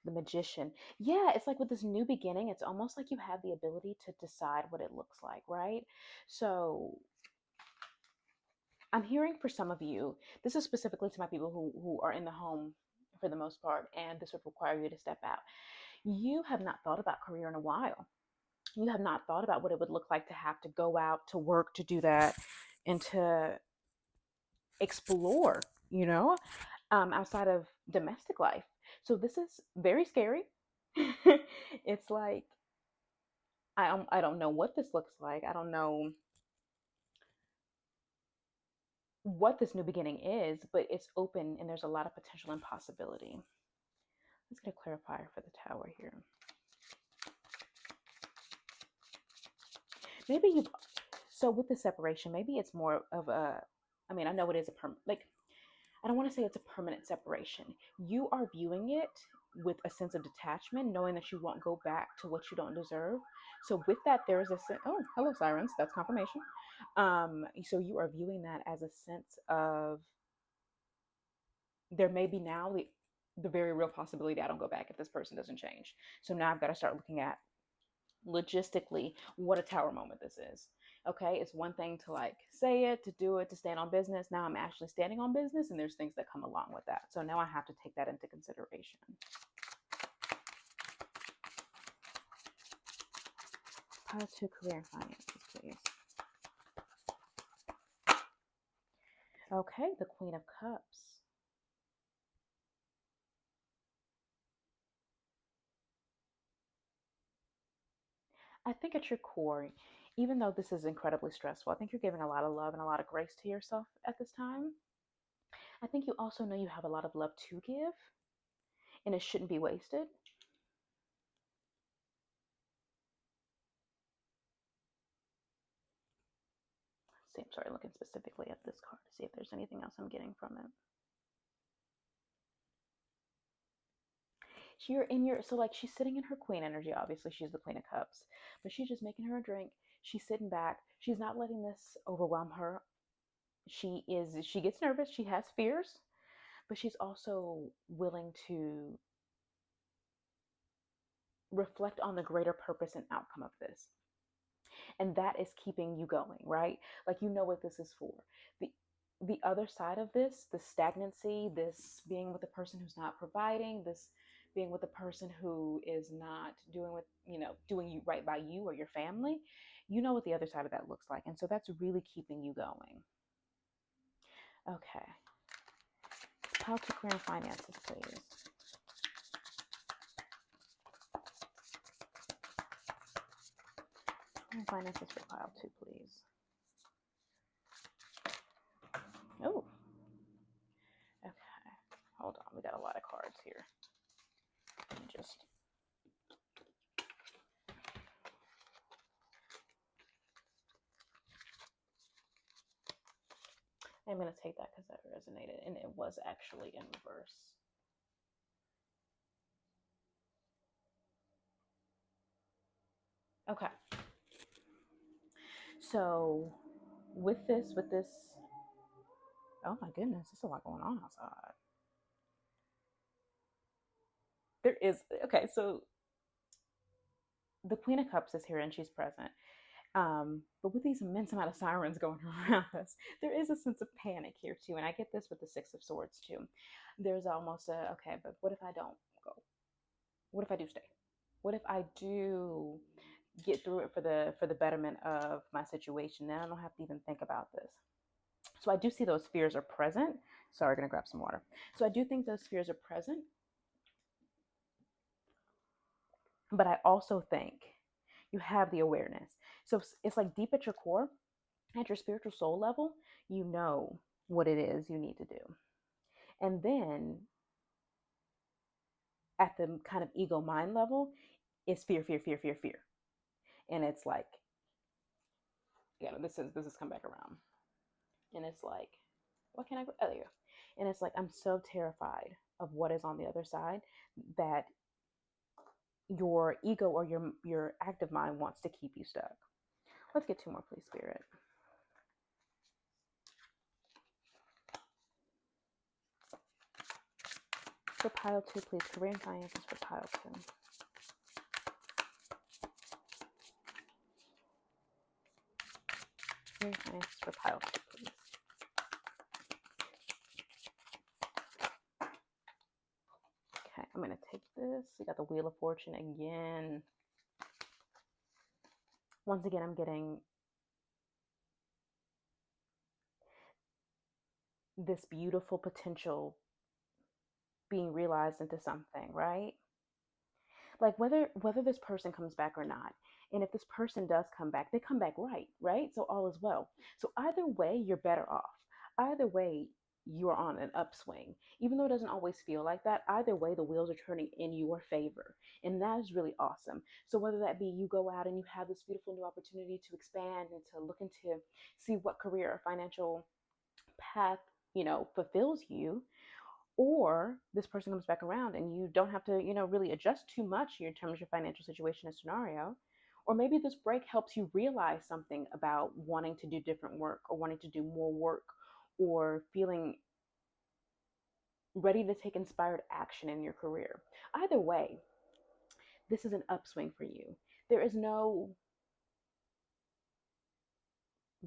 The Magician. Yeah, it's like with this new beginning, it's almost like you have the ability to decide what it looks like, right? So I'm hearing for some of you, this is specifically to my people who are in the home for the most part, and this would require you to step out. You have not thought about career in a while. You have not thought about what it would look like to have to go out to work to do that and to explore, outside of domestic life. So this is very scary. It's like I don't know what this looks like. I don't know what this new beginning is, but it's open and there's a lot of potential and possibility. Let's get a clarifier for the Tower here. Maybe so with the separation, maybe it's more of I know it is I don't want to say it's a permanent separation. You are viewing it with a sense of detachment, knowing that you won't go back to what you don't deserve. So with that, there is oh, hello, sirens. That's confirmation. So you are viewing that as a sense of there may be now the very real possibility I don't go back if this person doesn't change. So now I've got to start looking at logistically what a Tower moment this is. Okay, it's one thing to like say it, to do it, to stand on business. Now I'm actually standing on business, and there's things that come along with that. So now I have to take that into consideration. Pile 2, career and finances, please. Okay, the Queen of Cups. I think at your core, even though this is incredibly stressful, I think you're giving a lot of love and a lot of grace to yourself at this time. I think you also know you have a lot of love to give, and it shouldn't be wasted. See, I'm sorry, looking specifically at this card to see if there's anything else I'm getting from it. You're in your, so like she's sitting in her queen energy. Obviously, she's the Queen of Cups, but she's just making her a drink. She's sitting back. She's not letting this overwhelm her. She gets nervous. She has fears, but she's also willing to reflect on the greater purpose and outcome of this. And that is keeping you going, right? Like you know what this is for. The other side of this, the stagnancy, this being with a person who's not providing, this being with a person who is not doing doing you right by you or your family, you know what the other side of that looks like. And so that's really keeping you going. Okay. How to clear finances, please. Finances for pile 2, please. Oh. Okay. Hold on. We got a lot of cards here. Let me just. I'm going to take that because that resonated, and it was actually in reverse. Okay. So with this, oh my goodness, there's a lot going on outside. There is, okay, so the Queen of Cups is here and she's present. But with these immense amount of sirens going around us, there is a sense of panic here too. And I get this with the Six of Swords too. There's almost okay, but what if I don't go? What if I do stay? What if I do get through it for the betterment of my situation. Then I don't have to even think about this. So I do see those fears are present. Sorry, gonna grab some water. So I do think those fears are present, but I also think you have the awareness. So it's like deep at your core, at your spiritual soul level, you know what it is you need to do. And then at the kind of ego mind level, it's fear, fear, fear, fear, fear. And it's like, yeah, this is come back around. And it's like, what can I, oh, there you go. And it's like, I'm so terrified of what is on the other side that your ego or your active mind wants to keep you stuck. Let's get two more, please, Spirit. For pile two, please. Career and finances for pile two. Career and finances for pile two, please. Okay, I'm going to take this. We got the Wheel of Fortune again. Once again, I'm getting this beautiful potential being realized into something, right? Like whether this person comes back or not. And if this person does come back, they come back right? So all is well. So either way, you're better off. Either way, you are on an upswing. Even though it doesn't always feel like that, either way, the wheels are turning in your favor. And that is really awesome. So whether that be you go out and you have this beautiful new opportunity to expand and to look into see what career or financial path, fulfills you, or this person comes back around and you don't have to really adjust too much in terms of your financial situation and scenario, or maybe this break helps you realize something about wanting to do different work or wanting to do more work or feeling ready to take inspired action in your career. Either way, this is an upswing for you. There is no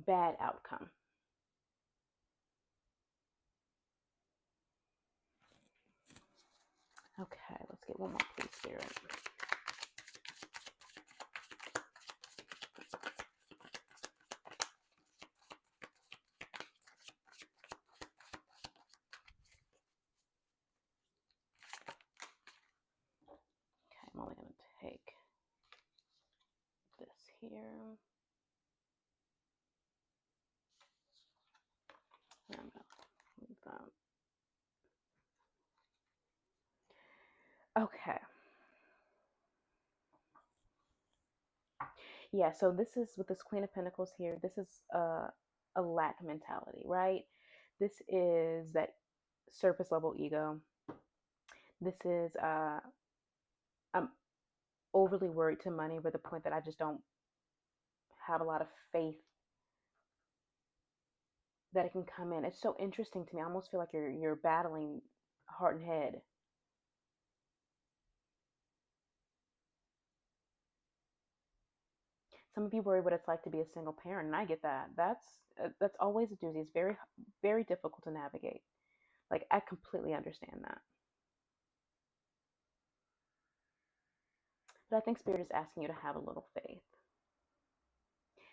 bad outcome. Okay, let's get one more, please, Spirit. Okay, I'm only going to take this here. And I'm going to leave that. Okay. Yeah, so this is with this Queen of Pentacles here. This is a lack mentality, right? This is that surface level ego. This is I'm overly worried to money to the point that I just don't have a lot of faith that it can come in. It's so interesting to me. I almost feel like you're battling heart and head. Some of you worry what it's like to be a single parent, and I get that. That's always a doozy. It's very very difficult to navigate. Like I completely understand that. But I think Spirit is asking you to have a little faith.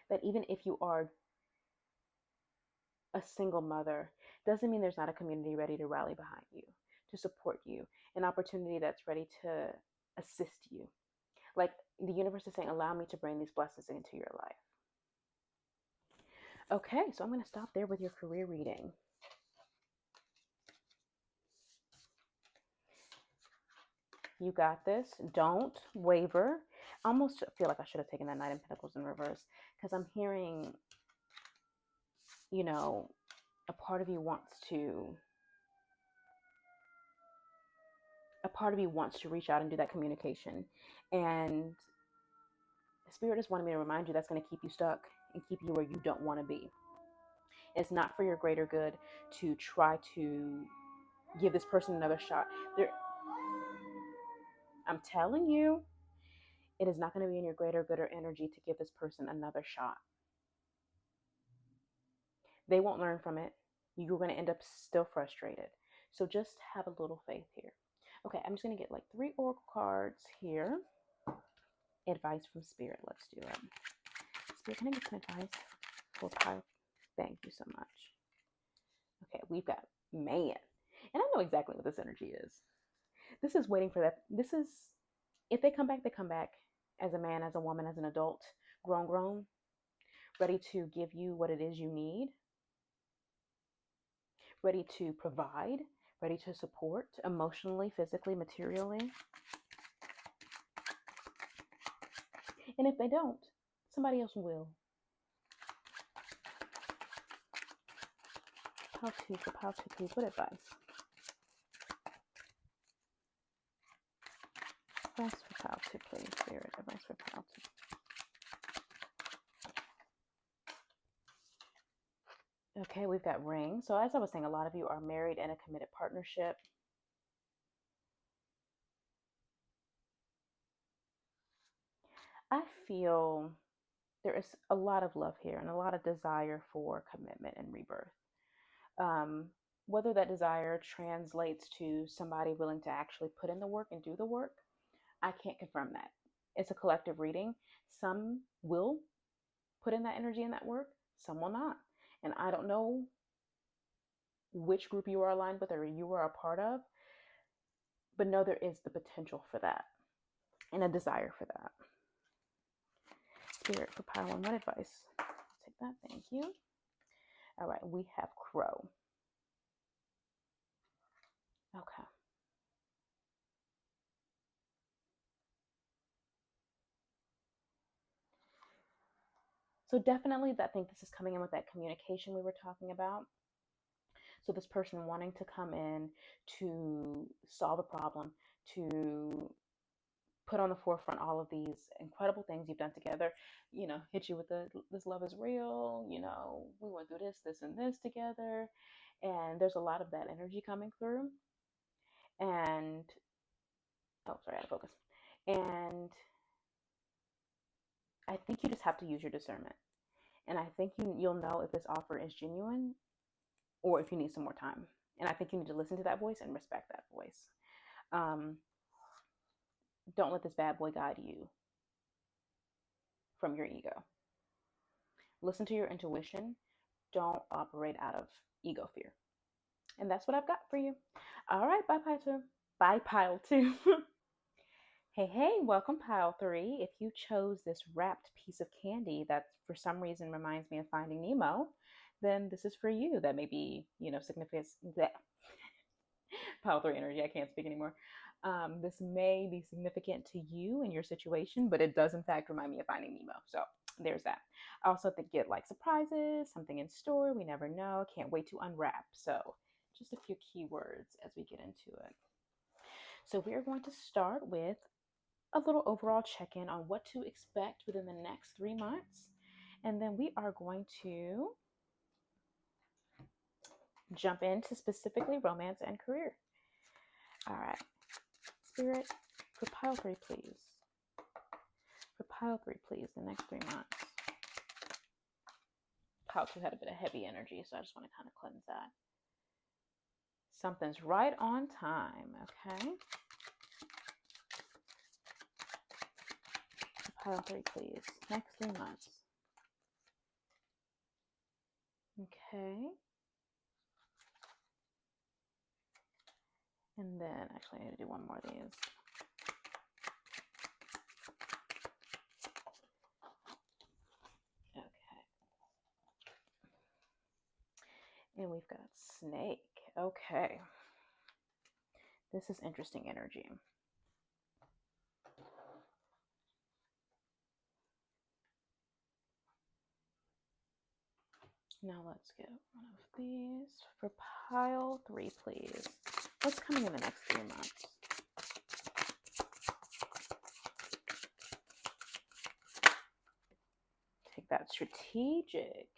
That even if you are a single mother, doesn't mean there's not a community ready to rally behind you, to support you, an opportunity that's ready to assist you. Like the universe is saying, allow me to bring these blessings into your life. Okay, so I'm going to stop there with your career reading. You got this. Don't waver. I almost feel like I should have taken that Knight of Pentacles in reverse because I'm hearing, a part of you wants to reach out and do that communication. And Spirit is wanting me to remind you that's going to keep you stuck and keep you where you don't want to be. It's not for your greater good to try to give this person another shot. I'm telling you, it is not going to be in your greater good or energy to give this person another shot. They won't learn from it. You're going to end up still frustrated. So just have a little faith here. Okay, I'm just going to get like 3 oracle cards here. advice from Spirit. Let's do it. Spirit, can I get some advice for pile? Thank you so much. Okay, we've got man. And I know exactly what this energy is. This is waiting for that. This is, if they come back as a man, as a woman, as an adult, grown, ready to give you what it is you need, ready to provide, ready to support emotionally, physically, materially. And if they don't, somebody else will. Pile 2 for pile 2, please. What advice? Advice for pile 2, please. Spirit, advice for pile 2. Okay, we've got ring. So as I was saying, a lot of you are married in a committed partnership. I feel there is a lot of love here and a lot of desire for commitment and rebirth. Whether that desire translates to somebody willing to actually put in the work and do the work, I can't confirm that. It's a collective reading. Some will put in that energy and that work, some will not. And I don't know which group you are aligned with or you are a part of, but know there is the potential for that and a desire for that. Spirit for pile 1, what advice? I'll take that, thank you. All right, we have crow. Okay. So definitely, I think this is coming in with that communication we were talking about. So this person wanting to come in to solve a problem, to put on the forefront all of these incredible things you've done together, hit you with this love is real, we want to do this, and this together. And there's a lot of that energy coming through. And, oh, sorry, out of focus. And I think you just have to use your discernment. And I think you'll know if this offer is genuine or if you need some more time. And I think you need to listen to that voice and respect that voice. Don't let this bad boy guide you from your ego. Listen to your intuition. Don't operate out of ego fear. And that's what I've got for you. All right, bye pile 2. Bye pile 2. Hey, welcome pile 3. If you chose this wrapped piece of candy that for some reason reminds me of Finding Nemo, then this is for you. That may be, significant. Pile 3 energy. I can't speak anymore. This may be significant to you and your situation, but it does in fact remind me of Finding Nemo. So there's that. I also think get like surprises, something in store. We never know. Can't wait to unwrap. So just a few keywords as we get into it. So we are going to start with a little overall check-in on what to expect within the next 3 months. And then we are going to jump into specifically romance and career. All right. Spirit, for pile 3, please. For pile 3, please, the next 3 months. Pile 2 had a bit of heavy energy, so I just want to kind of cleanse that. Something's right on time, okay? Pile 3, please. Next 3 months. Okay. And then, actually, I need to do one more of these. Okay. And we've got snake. Okay. This is interesting energy. Now let's get one of these for pile 3, please. What's coming in the next 3 months? Take that, strategic.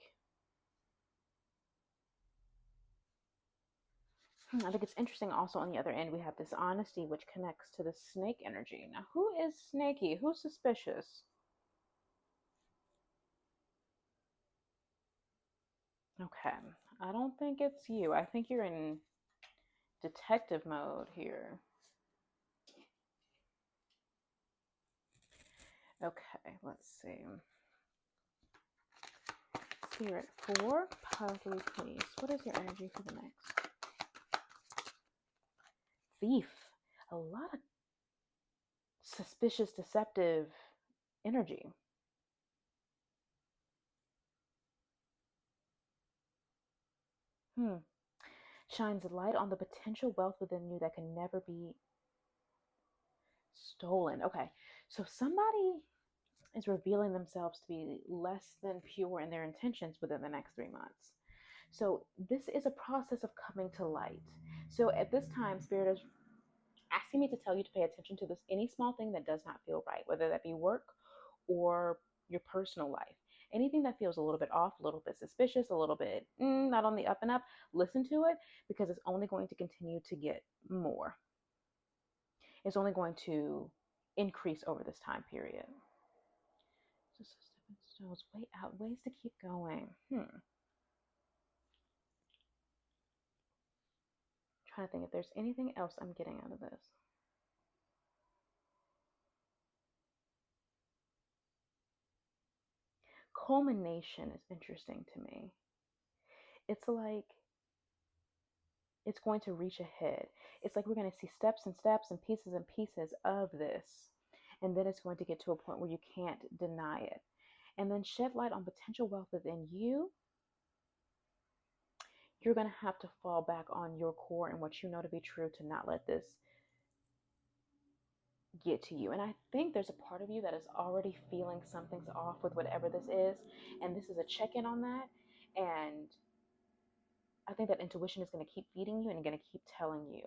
I think it's interesting also on the other end, we have this honesty, which connects to the snake energy. Now, who is snaky? Who's suspicious? Okay, I don't think it's you. I think you're in detective mode here. Okay, let's see. Spirit 4, pile 3, please. What is your energy for the next? Thief. A lot of suspicious, deceptive energy. Shines light on the potential wealth within you that can never be stolen. Okay, so somebody is revealing themselves to be less than pure in their intentions within the next 3 months. So this is a process of coming to light. So at this time, Spirit is asking me to tell you to pay attention to this any small thing that does not feel right, whether that be work or your personal life. Anything that feels a little bit off, a little bit suspicious, a little bit not on the up and up, listen to it, because it's only going to continue to get more. It's only going to increase over this time period. Just stepping stones, way out, ways to keep going. Trying to think if there's anything else I'm getting out of this. Culmination is interesting to me. It's like it's going to reach ahead. It's like we're going to see steps and steps and pieces of this. And then it's going to get to a point where you can't deny it. And then shed light on potential wealth within you. You're going to have to fall back on your core and what you know to be true to not let this get to you. And I think there's a part of you that is already feeling something's off with whatever this is. And this is a check in on that. And I think that intuition is going to keep feeding you and going to keep telling you.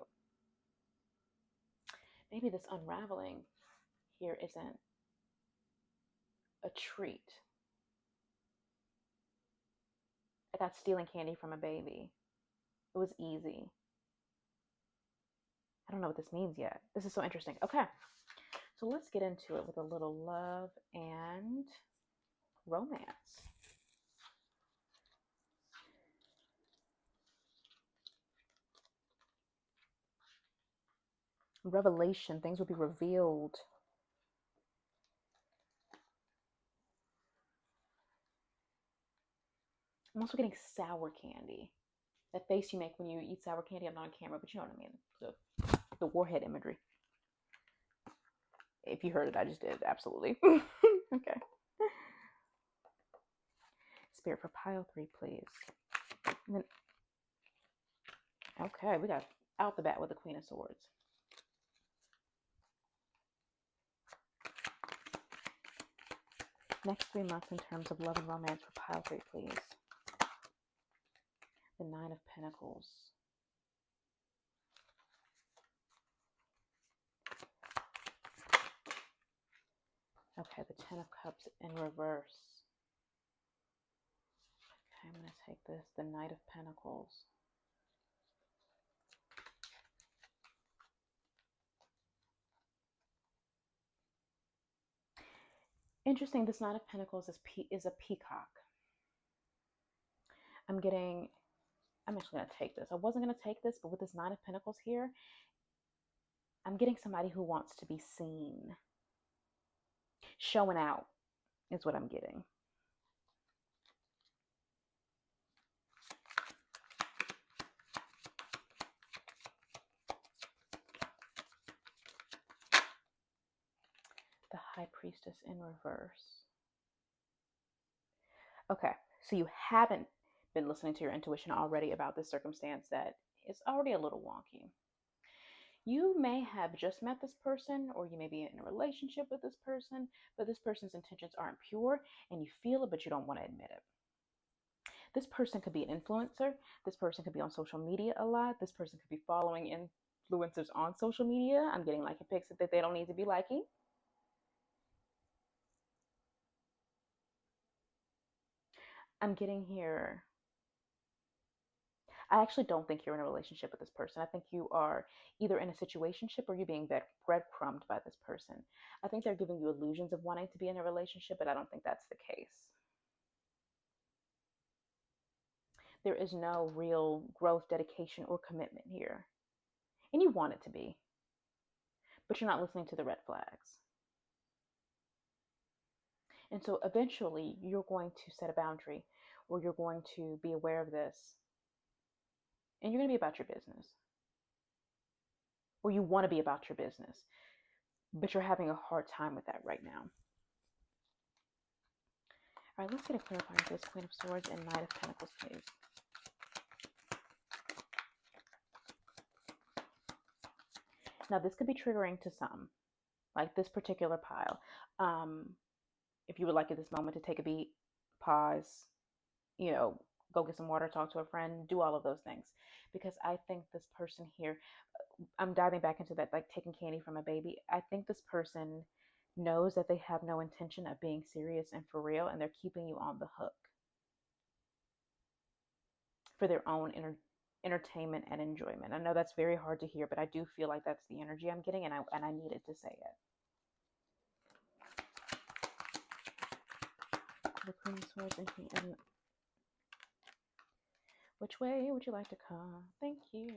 Maybe this unraveling here isn't a treat. I got stealing candy from a baby. It was easy. I don't know what this means yet. This is so interesting. Okay, so let's get into it with a little love and romance. Revelation, things will be revealed. I'm also getting sour candy. That face you make when you eat sour candy. I'm not on camera, but you know what I mean. The warhead imagery. If you heard it, I just did. Absolutely. Okay. Spirit for pile 3, please. And then, okay, we got out the bat with the Queen of Swords. Next 3 months in terms of love and romance for pile 3, please. The 9 of Pentacles. Okay, the 10 of Cups in reverse. Okay, I'm going to take this, the Knight of Pentacles. Interesting, this Knight of Pentacles is a peacock. I'm actually going to take this. I wasn't going to take this, but with this 9 of Pentacles here, I'm getting somebody who wants to be seen. Showing out is what I'm getting. The High Priestess in reverse. Okay, so you haven't been listening to your intuition already about this circumstance that is already a little wonky. You may have just met this person, or you may be in a relationship with this person, but this person's intentions aren't pure and you feel it, but you don't want to admit it. This person could be an influencer. This person could be on social media a lot. This person could be following influencers on social media. I'm getting liking pics that they don't need to be liking. I'm getting here. I actually don't think you're in a relationship with this person. I think you are either in a situationship or you're being breadcrumbed by this person. I think they're giving you illusions of wanting to be in a relationship, but I don't think that's the case. There is no real growth, dedication, or commitment here. And you want it to be, but you're not listening to the red flags. And so eventually you're going to set a boundary, or you're going to be aware of this, and you're going to be about your business, or you want to be about your business, but you're having a hard time with that right now. All right, let's get a clarifier for this Queen of Swords and Knight of Pentacles, please. Now, this could be triggering to some, like this particular pile. If you would like at this moment to take a beat, pause, go get some water, talk to a friend, do all of those things. Because I think this person here, I'm diving back into that, like taking candy from a baby. I think this person knows that they have no intention of being serious and for real, and they're keeping you on the hook for their own entertainment and enjoyment. I know that's very hard to hear, but I do feel like that's the energy I'm getting, and I needed to say it. The Queen of Swords and which way would you like to come? Thank you.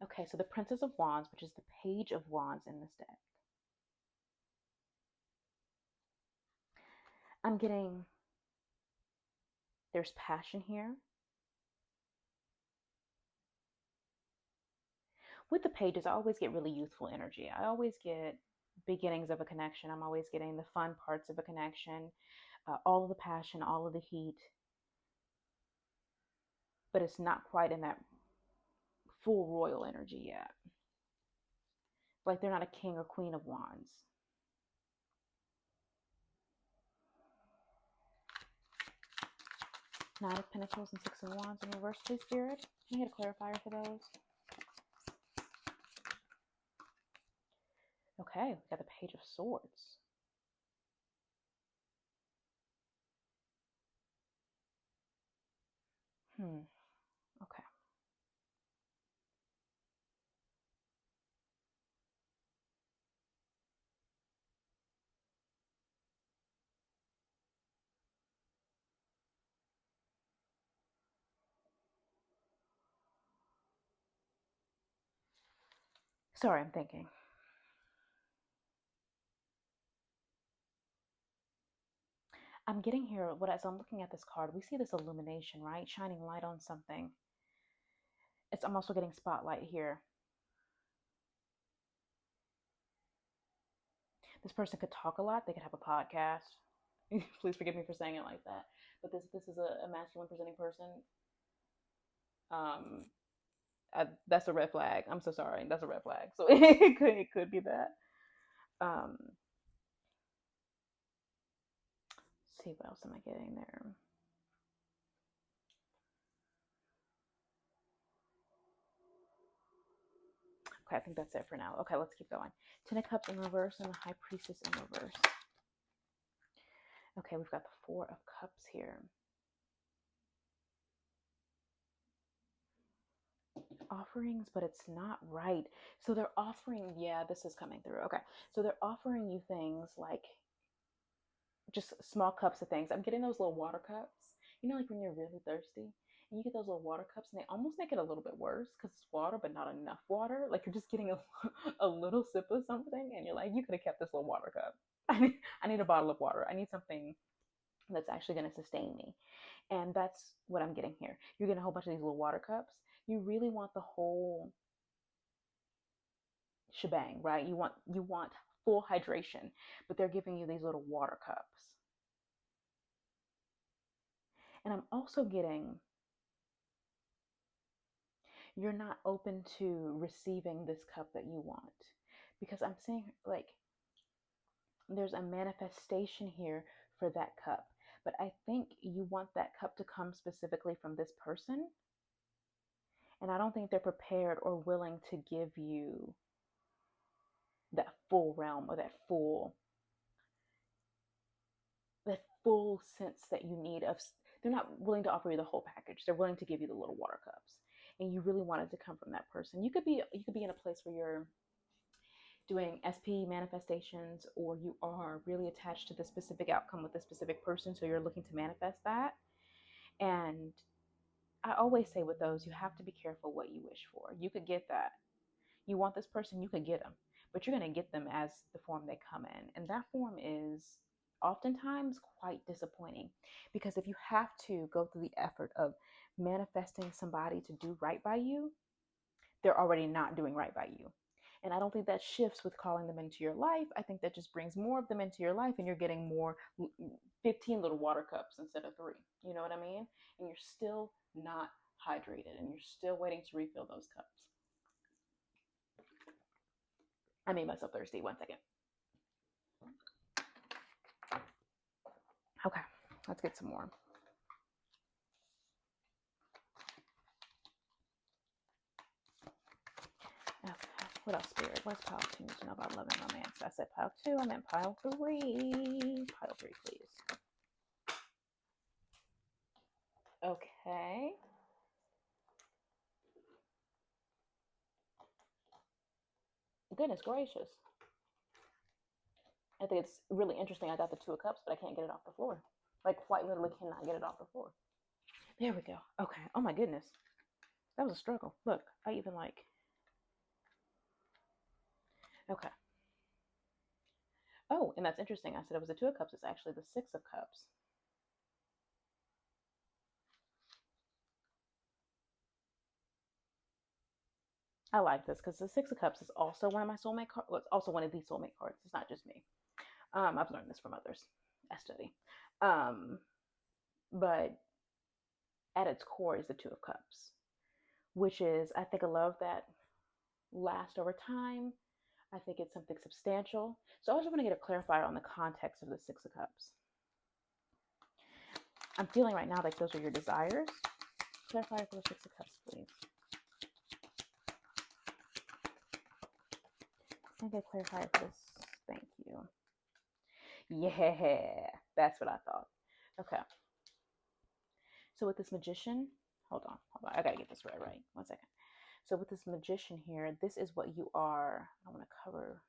Okay, so the Princess of Wands, which is the Page of Wands in this deck. I'm getting, there's passion here. With the pages, I always get really youthful energy. I always get beginnings of a connection. I'm always getting the fun parts of a connection, all of the passion, all of the heat. But it's not quite in that full royal energy yet. Like they're not a king or queen of wands. Nine of Pentacles and Six of Wands in reverse, please, Spirit. Can I get a clarifier for those? Okay, we got the Page of Swords. Okay. Sorry, I'm thinking. I'm getting here, as I'm looking at this card, we see this illumination, right? Shining light on something. I'm also getting spotlight here. This person could talk a lot. They could have a podcast. Please forgive me for saying it like that. But this is a masculine presenting person. That's a red flag. I'm so sorry. That's a red flag. So it could be that. Let's see, what else am I getting there? Okay, I think that's it for now. Okay, let's keep going. Ten of Cups in reverse and the High Priestess in reverse. Okay, we've got the Four of Cups here. Offerings, but it's not right. So they're offering, yeah, this is coming through. Okay, so they're offering you things like just small cups of things. I'm getting those little water cups. Like when you're really thirsty and you get those little water cups, and they almost make it a little bit worse because it's water, but not enough water. Like you're just getting a little sip of something, and you're like, you could have kept this little water cup. I need a bottle of water. I need something that's actually going to sustain me. And that's what I'm getting here. You're getting a whole bunch of these little water cups. You really want the whole shebang, right? You want full hydration, but they're giving you these little water cups. And I'm also getting, you're not open to receiving this cup that you want, because I'm seeing like there's a manifestation here for that cup, but I think you want that cup to come specifically from this person, and I don't think they're prepared or willing to give you that full realm, or that full sense that you need of. They're not willing to offer you the whole package. They're willing to give you the little water cups, and you really want it to come from that person. You could be in a place where you're doing SP manifestations, or you are really attached to the specific outcome with the specific person, so you're looking to manifest that. And I always say with those, you have to be careful what you wish for. You could get that. You want this person, you could get them, but you're going to get them as the form they come in. And that form is oftentimes quite disappointing, because if you have to go through the effort of manifesting somebody to do right by you, they're already not doing right by you. And I don't think that shifts with calling them into your life. I think that just brings more of them into your life, and you're getting more 15 little water cups instead of 3. You know what I mean? And you're still not hydrated, and you're still waiting to refill those cups. I made myself thirsty. 1 second. Okay, let's get some more. Okay, what else, Spirit? What's pile 2 need to know about love and romance? I said pile 2, I meant pile 3. Pile 3, please. Okay. Goodness gracious. I think it's really interesting. I got the 2 of cups, but I can't get it off the floor. Like, quite literally cannot get it off the floor. There we go. Okay. Oh my goodness. That was a struggle. Look, I even like. Okay. Oh, and that's interesting. I said it was the 2 of cups. It's actually the 6 of cups. I like this because the 6 of cups is also one of my soulmate cards. Well, it's also one of these soulmate cards. It's not just me. I've learned this from others. I study. But at its core is the 2 of cups, which is, I think, a love that lasts over time. I think it's something substantial. So I just want to get a clarifier on the context of the 6 of cups. I'm feeling right now like those are your desires. Clarifier for the 6 of cups, please. Can I get a clarifier for this? Thank you. Yeah, that's what I thought. Okay. So with this magician, hold on. I gotta get this right. 1 second. So with this magician here, this is what you are. I want to cover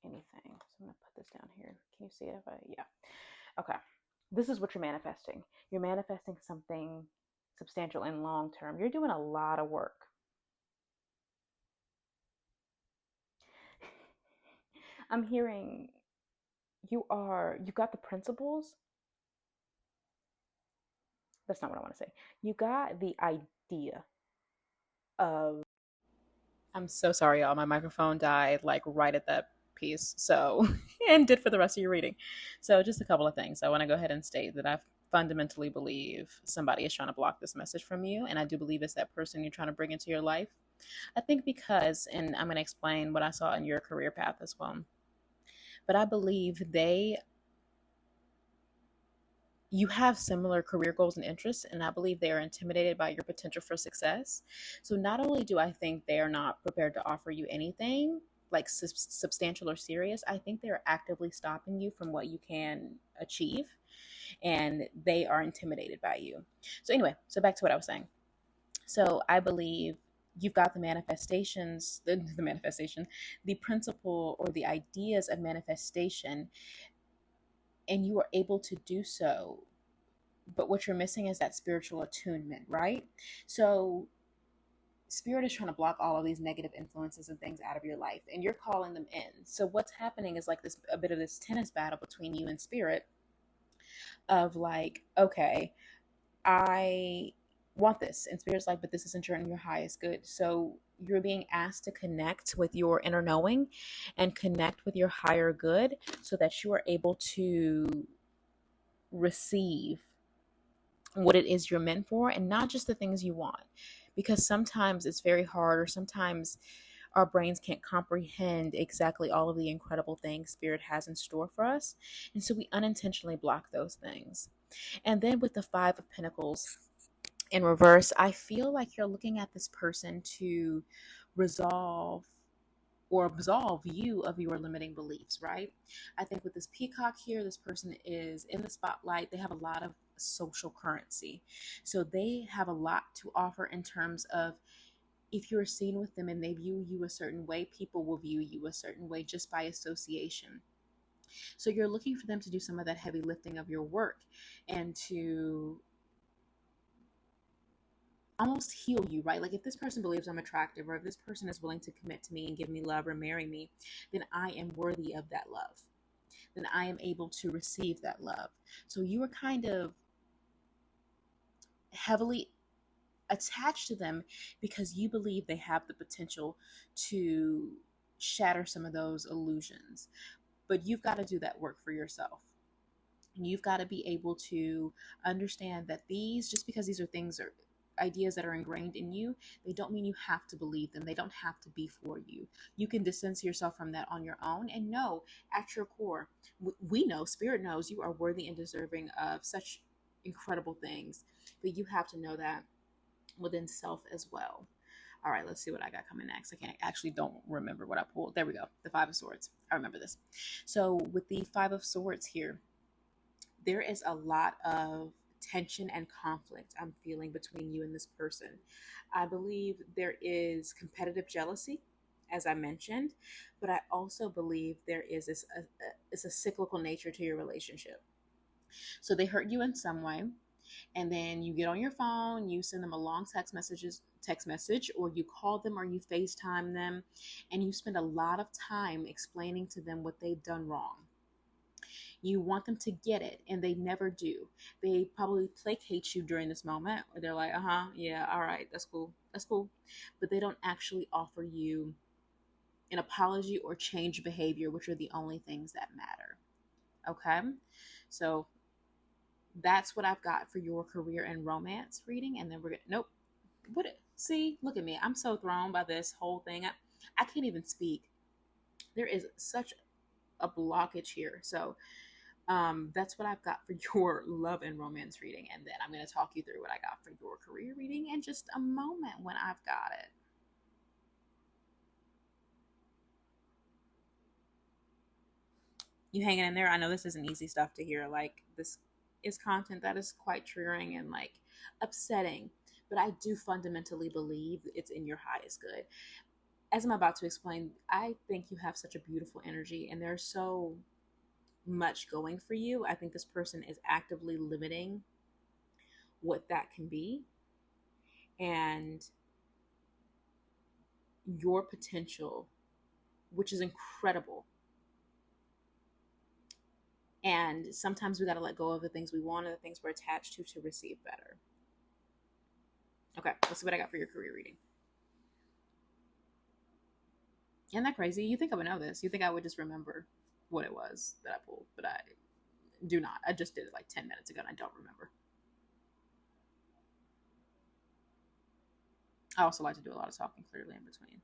anything. So I'm gonna put this down here. Can you see it? Yeah. Okay. This is what you're manifesting. You're manifesting something substantial and long term. You're doing a lot of work. I'm hearing you've got the principles. That's not what I want to say. You got the idea of. I'm so sorry, y'all. My microphone died like right at that piece. So, and did for the rest of your reading. So, just a couple of things. I want to go ahead and state that I fundamentally believe somebody is trying to block this message from you. And I do believe it's that person you're trying to bring into your life. I think because, and I'm going to explain what I saw in your career path as well. But I believe you have similar career goals and interests, and I believe they are intimidated by your potential for success. So not only do I think they are not prepared to offer you anything like substantial or serious, I think they're actively stopping you from what you can achieve, and they are intimidated by you. So anyway, so back to what I was saying. So I believe you've got the manifestations, the manifestation, the principle or the ideas of manifestation, and you are able to do so. But what you're missing is that spiritual attunement, right? So spirit is trying to block all of these negative influences and things out of your life, and you're calling them in. So what's happening is like this, a bit of this tennis battle between you and spirit of like, okay, I want this, and spirit's like, but this isn't your highest good. So you're being asked to connect with your inner knowing and connect with your higher good so that you are able to receive what it is you're meant for, and not just the things you want, because sometimes it's very hard, or sometimes our brains can't comprehend exactly all of the incredible things spirit has in store for us, and so we unintentionally block those things. And then with the 5 of Pentacles in reverse, I feel like you're looking at this person to resolve or absolve you of your limiting beliefs, right? I think with this peacock here, this person is in the spotlight. They have a lot of social currency. So they have a lot to offer in terms of, if you're seen with them and they view you a certain way, people will view you a certain way just by association. So you're looking for them to do some of that heavy lifting of your work and to almost heal you, right? Like if this person believes I'm attractive, or if this person is willing to commit to me and give me love or marry me, then I am worthy of that love. Then I am able to receive that love. So you are kind of heavily attached to them because you believe they have the potential to shatter some of those illusions. But you've got to do that work for yourself. And you've got to be able to understand that these, just because these are things or ideas that are ingrained in you, they don't mean you have to believe them. They don't have to be for you. You can distance yourself from that on your own and know at your core, we know, Spirit knows you are worthy and deserving of such incredible things. But you have to know that within self as well. All right, let's see what I got coming next. Don't remember what I pulled. There we go. The Five of Swords. I remember this. So with the Five of Swords here, there is a lot of tension and conflict I'm feeling between you and this person. I believe there is competitive jealousy, as I mentioned, but I also believe there is it's a cyclical nature to your relationship. So they hurt you in some way, and then you get on your phone, you send them a long text message, or you call them or you FaceTime them, and you spend a lot of time explaining to them what they've done wrong. You want them to get it, and they never do. They probably placate you during this moment, or they're like, yeah, all right, that's cool. But they don't actually offer you an apology or change behavior, which are the only things that matter. Okay? So that's what I've got for your career and romance reading. And then we're going to, nope. See, look at me. I'm so thrown by this whole thing. I can't even speak. There is such a blockage here. So that's what I've got for your love and romance reading. And then I'm going to talk you through what I got for your career reading in just a moment when I've got it. You hanging in there? I know this isn't easy stuff to hear. Like, this is content that is quite triggering and like upsetting, but I do fundamentally believe it's in your highest good. As I'm about to explain, I think you have such a beautiful energy, and there's so much going for you. I think this person is actively limiting what that can be, and your potential, which is incredible. And sometimes we got to let go of the things we want and the things we're attached to receive better. Okay, let's see what I got for your career reading. Isn't that crazy? You think I would know this. You think I would just remember what it was that I pulled, but I do not. I just did it like 10 minutes ago and I don't remember. I also like to do a lot of talking clearly in between.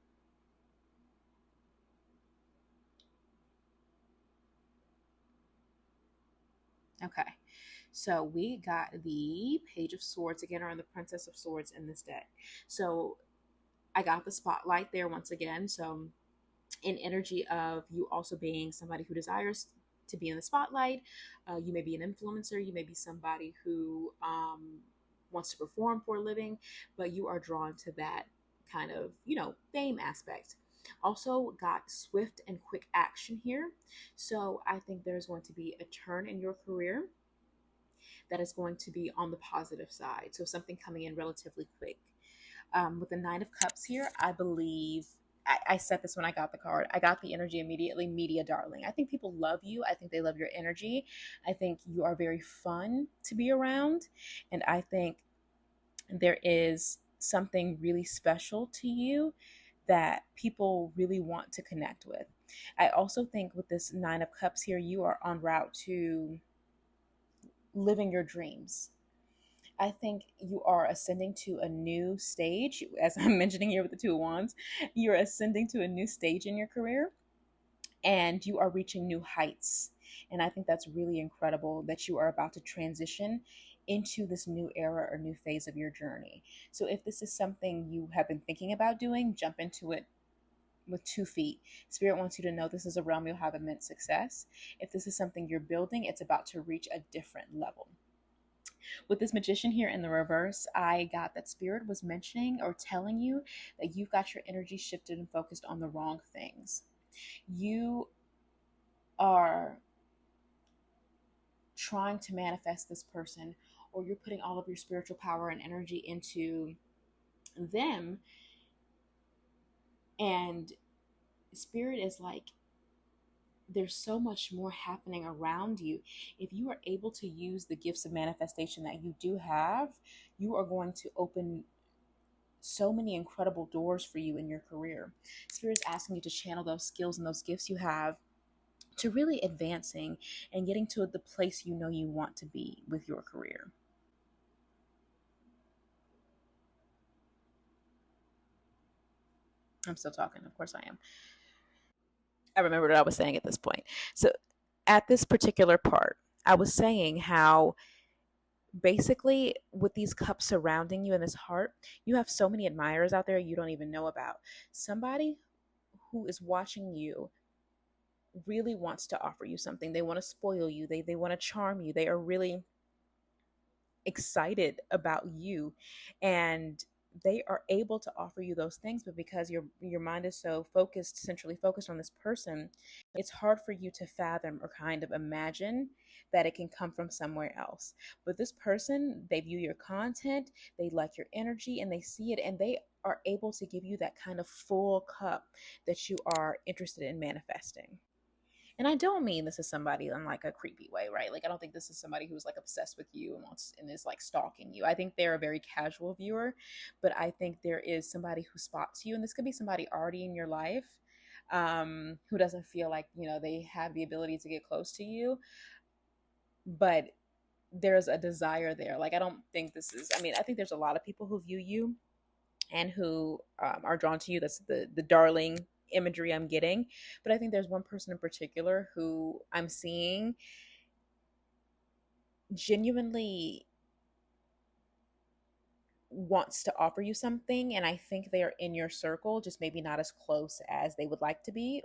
Okay, so we got the Page of Swords again, or the Princess of Swords in this deck. So I got the spotlight there once again. So in energy of you also being somebody who desires to be in the spotlight, you may be an influencer, you may be somebody who wants to perform for a living, but you are drawn to that kind of, fame aspect. Also got swift and quick action here. So I think there's going to be a turn in your career that is going to be on the positive side. So something coming in relatively quick. With the Nine of Cups here, I believe I said this when I got the card. I got the energy immediately, media darling. I think people love you. I think they love your energy. I think you are very fun to be around. And I think there is something really special to you that people really want to connect with. I also think with this Nine of Cups here, you are en route to living your dreams. I think you are ascending to a new stage. As I'm mentioning here with the Two of Wands, you're ascending to a new stage in your career and you are reaching new heights. And I think that's really incredible that you are about to transition into this new era or new phase of your journey. So if this is something you have been thinking about doing, jump into it with 2 feet. Spirit wants you to know this is a realm you'll have immense success. If this is something you're building, it's about to reach a different level. With this Magician here in the reverse, I got that Spirit was mentioning or telling you that you've got your energy shifted and focused on the wrong things. You are trying to manifest this person, or you're putting all of your spiritual power and energy into them. And Spirit is like, there's so much more happening around you. If you are able to use the gifts of manifestation that you do have, you are going to open so many incredible doors for you in your career. Spirit's asking you to channel those skills and those gifts you have to really advancing and getting to the place you know you want to be with your career. I'm still talking. Of course I am. I remember what I was saying at this point. So, at this particular part, I was saying how basically with these cups surrounding you in this heart, you have so many admirers out there you don't even know about. Somebody who is watching you really wants to offer you something. They want to spoil you. They want to charm you. They are really excited about you, and they are able to offer you those things, but because your mind is so focused, centrally focused on this person, it's hard for you to fathom or kind of imagine that it can come from somewhere else. But this person, they view your content, they like your energy, and they see it, and they are able to give you that kind of full cup that you are interested in manifesting. And I don't mean this is somebody in like a creepy way, right? Like I don't think this is somebody who's like obsessed with you and wants and is like stalking you. I think they're a very casual viewer, but I think there is somebody who spots you, and this could be somebody already in your life, who doesn't feel like they have the ability to get close to you, but there's a desire there. Like I don't think this is. I mean, I think there's a lot of people who view you and who are drawn to you. That's the darling imagery I'm getting. But I think there's one person in particular who I'm seeing genuinely wants to offer you something. And I think they are in your circle, just maybe not as close as they would like to be.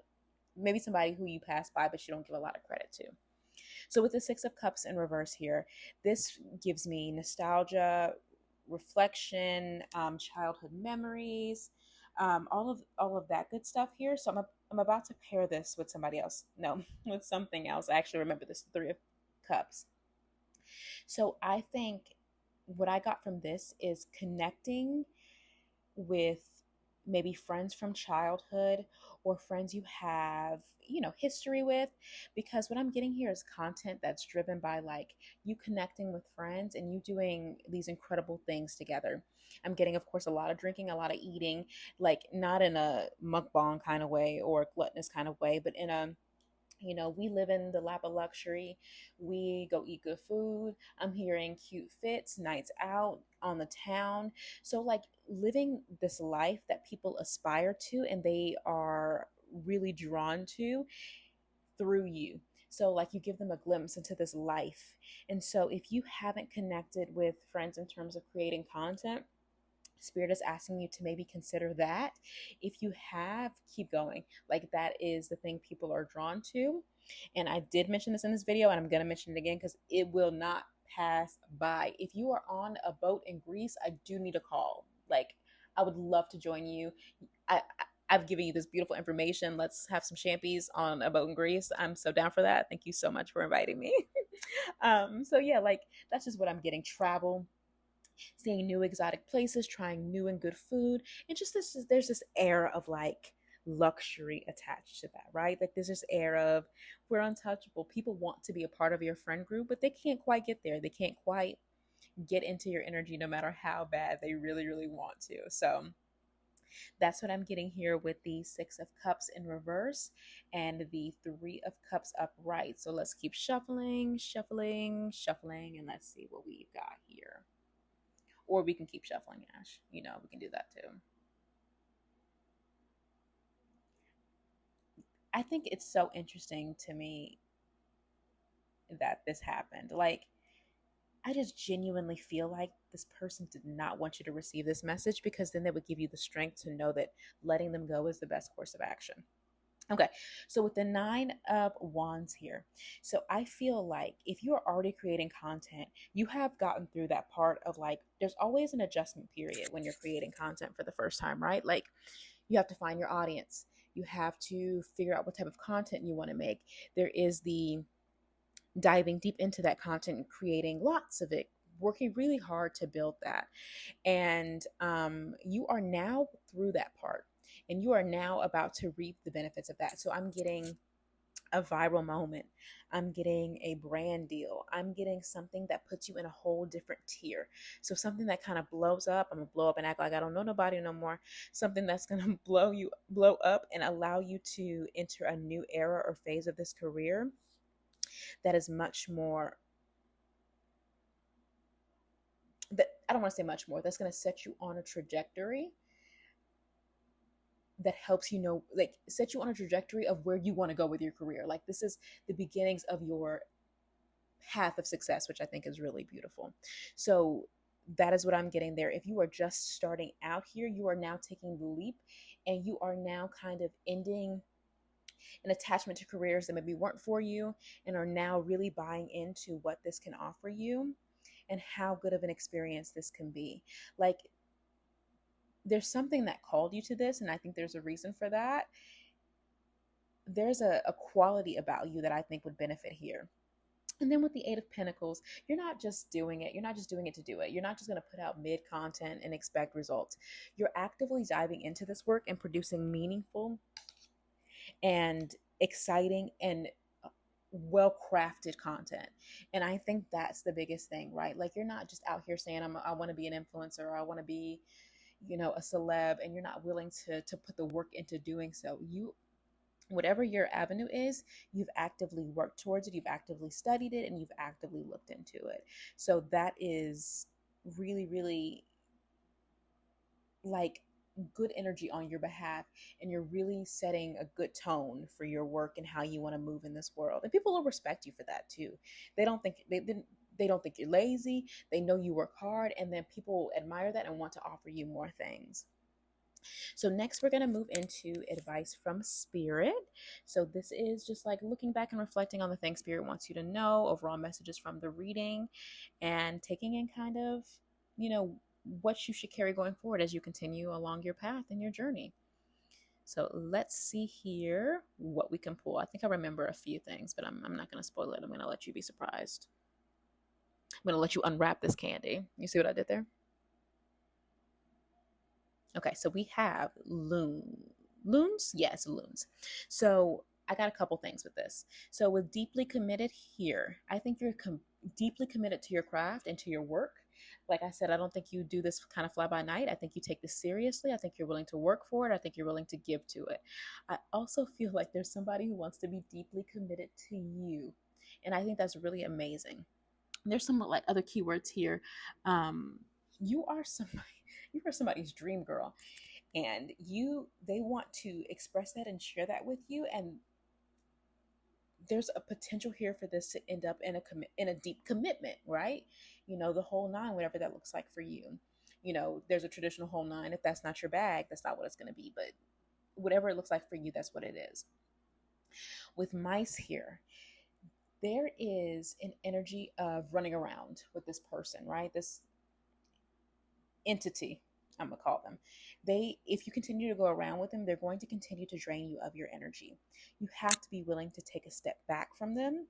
Maybe somebody who you pass by, but you don't give a lot of credit to. So with the Six of Cups in reverse here, this gives me nostalgia, reflection, childhood memories, all of that good stuff here. So I'm about to pair this with somebody else. No, with something else. I actually remember this Three of Cups. So I think what I got from this is connecting with maybe friends from childhood or friends you have history with, because what I'm getting here is content that's driven by like you connecting with friends and you doing these incredible things together. I'm getting, of course, a lot of drinking, a lot of eating, like not in a mukbang kind of way or gluttonous kind of way, but in a we live in the lap of luxury. We go eat good food. I'm hearing cute fits, nights out on the town. So, like, living this life that people aspire to and they are really drawn to through you. So, like, you give them a glimpse into this life. And so, if you haven't connected with friends in terms of creating content, Spirit is asking you to maybe consider that. If you have, keep going. Like that is the thing people are drawn to. And I did mention this in this video, and I'm going to mention it again because it will not pass by. If you are on a boat in Greece, I do need a call. Like I would love to join you. I've given you this beautiful information. Let's have some champies on a boat in Greece. I'm so down for that. Thank you so much for inviting me. So yeah, like that's just what I'm getting. Travel, seeing new exotic places, trying new and good food, and just there's this air of like luxury attached to that, right? Like there's this air of we're untouchable. People want to be a part of your friend group, but they can't quite get there. They can't quite get into your energy no matter how bad they really, really want to. So that's what I'm getting here with the Six of Cups in reverse and the Three of Cups upright. So let's keep shuffling, shuffling, shuffling, and let's see what we've got here. Or we can keep shuffling, Ash. We can do that too. I think it's so interesting to me that this happened. Like, I just genuinely feel like this person did not want you to receive this message, because then they would give you the strength to know that letting them go is the best course of action. Okay, so with the Nine of Wands here, so I feel like if you are already creating content, you have gotten through that part of like, there's always an adjustment period when you're creating content for the first time, right? Like you have to find your audience. You have to figure out what type of content you want to make. There is the diving deep into that content and creating lots of it working really hard to build that. And you are now through that part, and you are now about to reap the benefits of that. So I'm getting a viral moment. I'm getting a brand deal. I'm getting something that puts you in a whole different tier. So something that kind of blows up. I'm gonna blow up and act like I don't know nobody no more. Something that's gonna blow up and allow you to enter a new era or phase of this career that is much more, that I don't want to say much more, that's gonna set you on a trajectory that helps you know, like set you on a trajectory of where you want to go with your career. Like this is the beginnings of your path of success, which I think is really beautiful. So that is what I'm getting there. If you are just starting out here, you are now taking the leap, and you are now kind of ending an attachment to careers that maybe weren't for you, and are now really buying into what this can offer you and how good of an experience this can be. Like there's something that called you to this, and I think there's a reason for that. There's a quality about you that I think would benefit here. And then with the Eight of Pentacles, you're not just doing it. You're not just doing it to do it. You're not just going to put out mid content and expect results. You're actively diving into this work and producing meaningful and exciting and well crafted content. And I think that's the biggest thing, right? Like you're not just out here saying, I want to be an influencer, or I want to be, a celeb, and you're not willing to put the work into doing so. Whatever your avenue is, you've actively worked towards it, you've actively studied it, and you've actively looked into it. So that is really, really like good energy on your behalf, and you're really setting a good tone for your work and how you want to move in this world. And people will respect you for that too. They don't think you're lazy. They know you work hard, and then people admire that and want to offer you more things. So next we're going to move into advice from Spirit. So this is just like looking back and reflecting on the things Spirit wants you to know, overall messages from the reading, and taking in kind of, what you should carry going forward as you continue along your path and your journey. So let's see here what we can pull. I think I remember a few things, but I'm not going to spoil it. I'm going to let you be surprised. I'm going to let you unwrap this candy. You see what I did there? Okay, so we have loons. Yes, loons. So I got a couple things with this. So with deeply committed here, I think you're deeply committed to your craft and to your work. Like I said, I don't think you do this kind of fly by night. I think you take this seriously. I think you're willing to work for it. I think you're willing to give to it. I also feel like there's somebody who wants to be deeply committed to you. And I think that's really amazing. There's some like other keywords here. You are somebody's dream girl, and they want to express that and share that with you. And there's a potential here for this to end up in a deep commitment, right? The whole nine, whatever that looks like for you. There's a traditional whole nine. If that's not your bag, that's not what it's going to be. But whatever it looks like for you, that's what it is. With mice here, there is an energy of running around with this person, right? This entity, I'm gonna call them. If you continue to go around with them, they're going to continue to drain you of your energy. You have to be willing to take a step back from them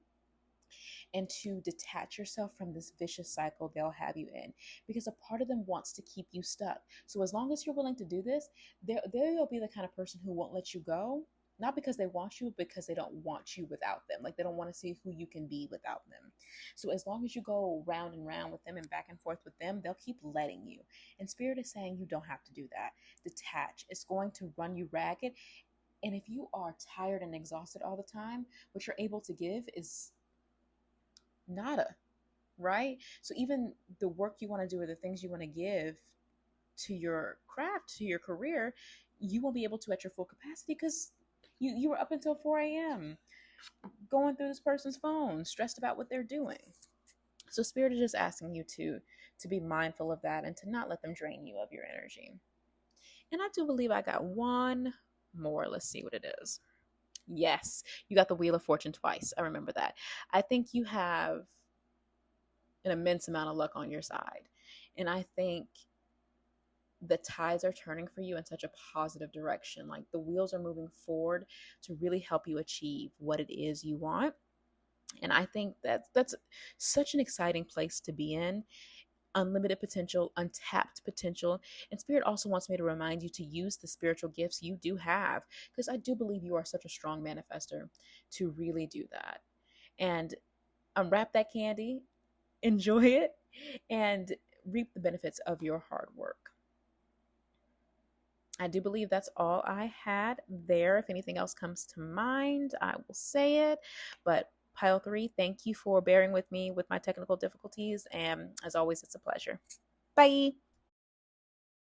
and to detach yourself from this vicious cycle they'll have you in, because a part of them wants to keep you stuck. So as long as you're willing to do this, they'll be the kind of person who won't let you go, not because they want you, because they don't want you without them. Like they don't want to see who you can be without them. So as long as you go round and round with them and back and forth with them, they'll keep letting you. And Spirit is saying you don't have to do that. Detach. It's going to run you ragged. And if you are tired and exhausted all the time, what you're able to give is nada, right? So even the work you want to do or the things you want to give to your craft, to your career, you won't be able to at your full capacity because you were up until 4 a.m. going through this person's phone, stressed about what they're doing. So Spirit is just asking you to be mindful of that and to not let them drain you of your energy. And I do believe I got one more. Let's see what it is. Yes, you got the Wheel of Fortune twice. I remember that. I think you have an immense amount of luck on your side. And I think the tides are turning for you in such a positive direction. Like the wheels are moving forward to really help you achieve what it is you want. And I think that's such an exciting place to be in. unlimited potential, untapped potential. And Spirit also wants me to remind you to use the spiritual gifts you do have, because I do believe you are such a strong manifester to really do that. And unwrap that candy, enjoy it, and reap the benefits of your hard work. I do believe that's all I had there. If anything else comes to mind, I will say it. But pile 3, thank you for bearing with me with my technical difficulties. And as always, it's a pleasure. Bye.